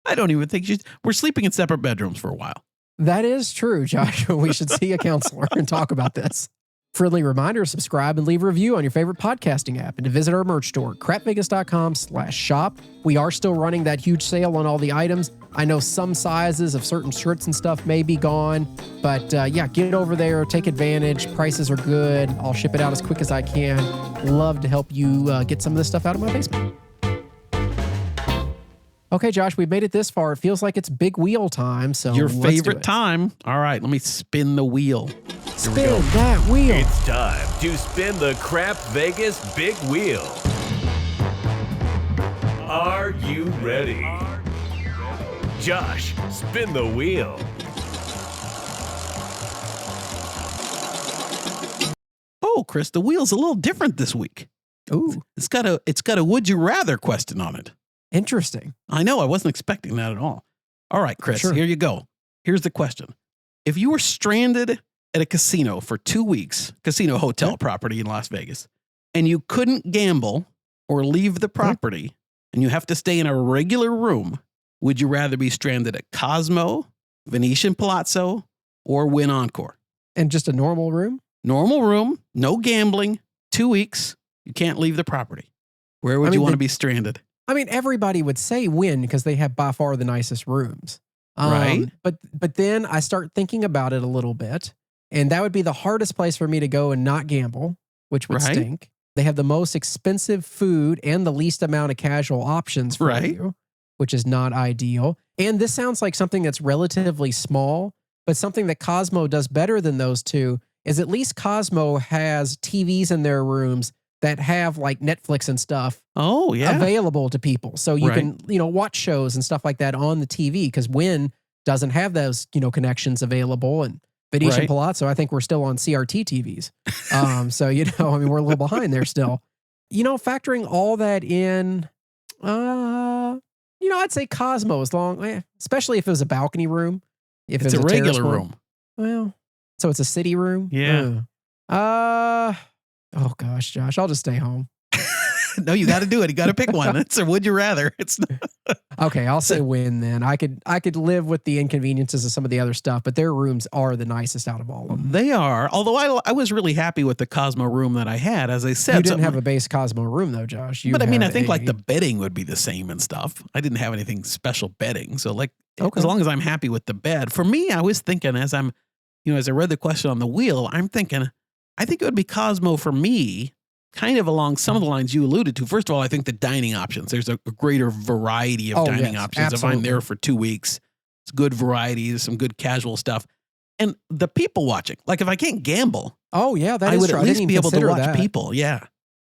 I don't even think we're sleeping in separate bedrooms for a while. That is true, Josh. We should see a counselor and talk about this. Friendly reminder, subscribe and leave a review on your favorite podcasting app, and to visit our merch store, crapvegas.com/shop. We are still running that huge sale on all the items. I know some sizes of certain shirts and stuff may be gone, but get over there, take advantage. Prices are good. I'll ship it out as quick as I can. Love to help you get some of this stuff out of my basement. Okay, Josh, we've made it this far. It feels like it's big wheel time. So your let's favorite time. All right, let me spin the wheel. Spin that wheel. It's time to spin the Crap Vegas big wheel. Are you ready? Josh, spin the wheel. Oh, Chris, the wheel's a little different this week. Ooh, It's got a would you rather question on it. interesting. I know, I wasn't expecting that at all. All right, Chris, Sure. here you go. Here's the question. If you were stranded at a casino for 2 weeks, casino hotel property in Las Vegas, and you couldn't gamble or leave the property, and you have to stay in a regular room, would you rather be stranded at Cosmo, Venetian Palazzo, or Wynn Encore? And just a normal room? Normal room, no gambling, 2 weeks, you can't leave the property. Where would I you mean, want to be stranded? I mean, everybody would say Wynn because they have by far the nicest rooms. Right. But then I start thinking about it a little bit, and that would be the hardest place for me to go and not gamble, which would Right. stink. They have the most expensive food and the least amount of casual options for Right. you, which is not ideal. And this sounds like something that's relatively small, but something that Cosmo does better than those two is at least Cosmo has TVs in their rooms that have like Netflix and stuff Oh, yeah. available to people. So you Right. can, watch shows and stuff like that on the TV because Wynn doesn't have those, connections available. And Venetian Right. Palazzo, I think we're still on CRT TVs. So, I mean, we're a little behind there still. Factoring all that in, I'd say Cosmo as long, especially if it was a balcony room. If It's a terrace regular room. Well, so it's a city room? Yeah. Oh gosh, Josh, I'll just stay home. No, you got to do it. You got to pick one. It's a would you rather. It's not, Okay, I'll say Wynn then. I could live with the inconveniences of some of the other stuff, but their rooms are the nicest out of all of them. they are. Although I was really happy with the Cosmo room that I had. As I said, You didn't something- have a base Cosmo room though, Josh. You but I mean, I had think like a- the bedding would be the same and stuff. I didn't have anything special bedding. So like, Okay. as long as I'm happy with the bed, for me, I was thinking as I read the question on the wheel, I'm thinking, I think it would be Cosmo for me, kind of along some of the lines you alluded to. First of all, I think the dining options, there's a greater variety of Oh, dining yes, options. If absolutely. I'm there for 2 weeks, it's good variety, there's some good casual stuff. And the people watching, like if I can't gamble, Oh yeah, that I is would true. at I least didn't be even able to consider watch that. people. Yeah.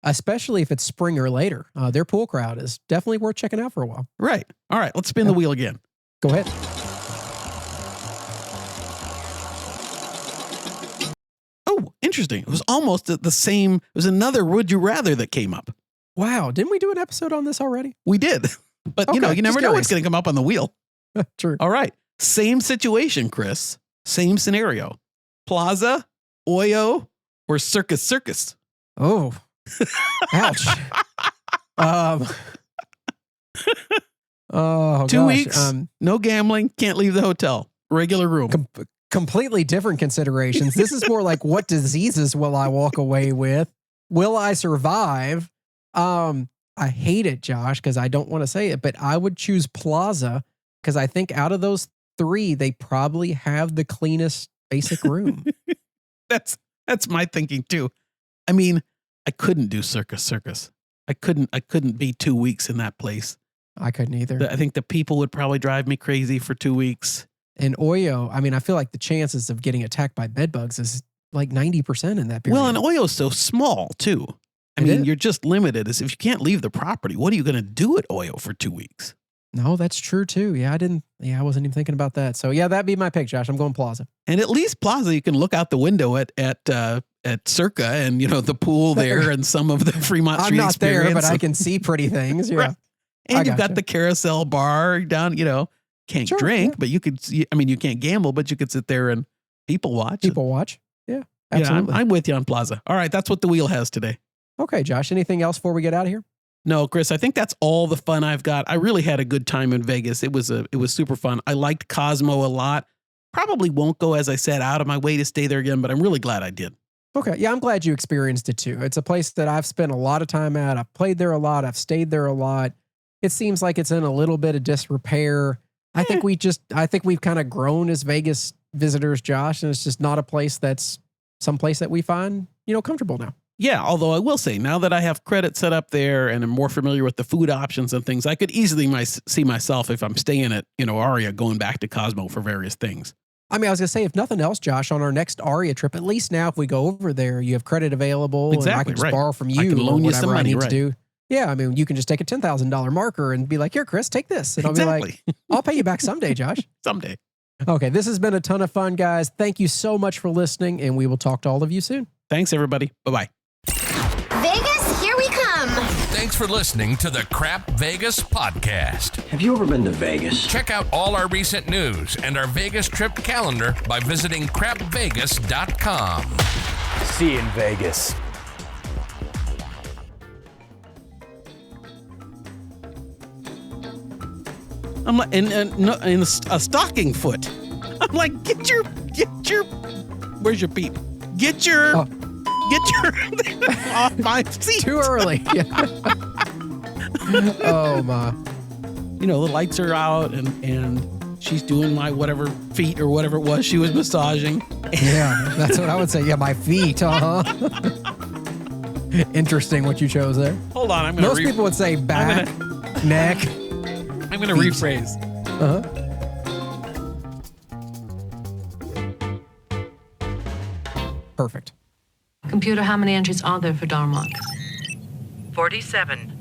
Especially if it's spring or later. Their pool crowd is definitely worth checking out for a while. Right. All right. Let's spin the wheel again. Go ahead. Oh, interesting. It was almost the same. It was another would you rather that came up. Wow, didn't we do an episode on this already? We did. But Okay, you just never know curious. what's going to come up on the wheel. True. All right. Same situation, Chris. Same scenario. Plaza, Oyo, or Circus Circus? Oh, ouch. Oh, 2 gosh. weeks, no gambling, can't leave the hotel. Regular room. Completely different considerations. This is more like what diseases will I walk away with? Will I survive? I hate it, Josh, because I don't want to say it, but I would choose Plaza because I think out of those three, they probably have the cleanest basic room. That's my thinking too. I mean, I couldn't do Circus Circus. I couldn't be 2 weeks in that place. I couldn't either. I think the people would probably drive me crazy for 2 weeks. And Oyo, I mean, I feel like the chances of getting attacked by bedbugs is like 90% in that period. Well, and Oyo's so small too. I It mean, is. you're just limited as if you can't leave the property. What are you going to do at Oyo for 2 weeks? No, that's true too. Yeah, I wasn't even thinking about that. So yeah, that'd be my pick, Josh. I'm going Plaza. And at least Plaza, you can look out the window at Circa and the pool there and some of the Fremont I'm Street not experience. there, but I can see pretty things. Yeah. Right. And I you've gotcha. got the carousel bar down, can't Sure, drink, yeah. but you can't gamble, but you could sit there and people watch. People watch. Yeah, Yeah, absolutely. I'm with you on Plaza. All right, that's what the wheel has today. Okay, Josh, anything else before we get out of here? No, Chris, I think that's all the fun I've got. I really had a good time in Vegas. It was super fun. I liked Cosmo a lot. Probably won't go, as I said, out of my way to stay there again, but I'm really glad I did. Okay, yeah, I'm glad you experienced it too. It's a place that I've spent a lot of time at. I've played there a lot. I've stayed there a lot. It seems like it's in a little bit of disrepair. I think we've kind of grown as Vegas visitors, Josh, and it's just not a place that's someplace that we find, comfortable now. Yeah, although I will say, now that I have credit set up there and I'm more familiar with the food options and things, I could easily see myself, if I'm staying at, Aria, going back to Cosmo for various things. I mean, I was going to say, if nothing else, Josh, on our next Aria trip, at least now if we go over there, you have credit available and I Exactly, can just right. borrow from I you can or loan you whatever some I money, need right. to do. Yeah, I mean, you can just take a $10,000 marker and be like, here, Chris, take this. And I'll be Exactly. like, I'll pay you back someday, Josh. Someday. Okay, this has been a ton of fun, guys. Thank you so much for listening, and we will talk to all of you soon. Thanks, everybody. Bye-bye. Vegas, here we come. Thanks for listening to the Crap Vegas podcast. Have you ever been to Vegas? Check out all our recent news and our Vegas trip calendar by visiting crapvegas.com. See you in Vegas. I'm like, in a stocking foot. I'm like, get your, where's your peep? Get your off my seat. Too early. Yeah. Oh my. You know, the lights are out and she's doing my whatever feet or whatever it was she was massaging. Yeah, that's what I would say. Yeah, my feet. Interesting what you chose there. Hold on, I'm gonna. Most people would say back, neck. I'm gonna rephrase. Perfect. Computer, how many entries are there for Darmok? 47.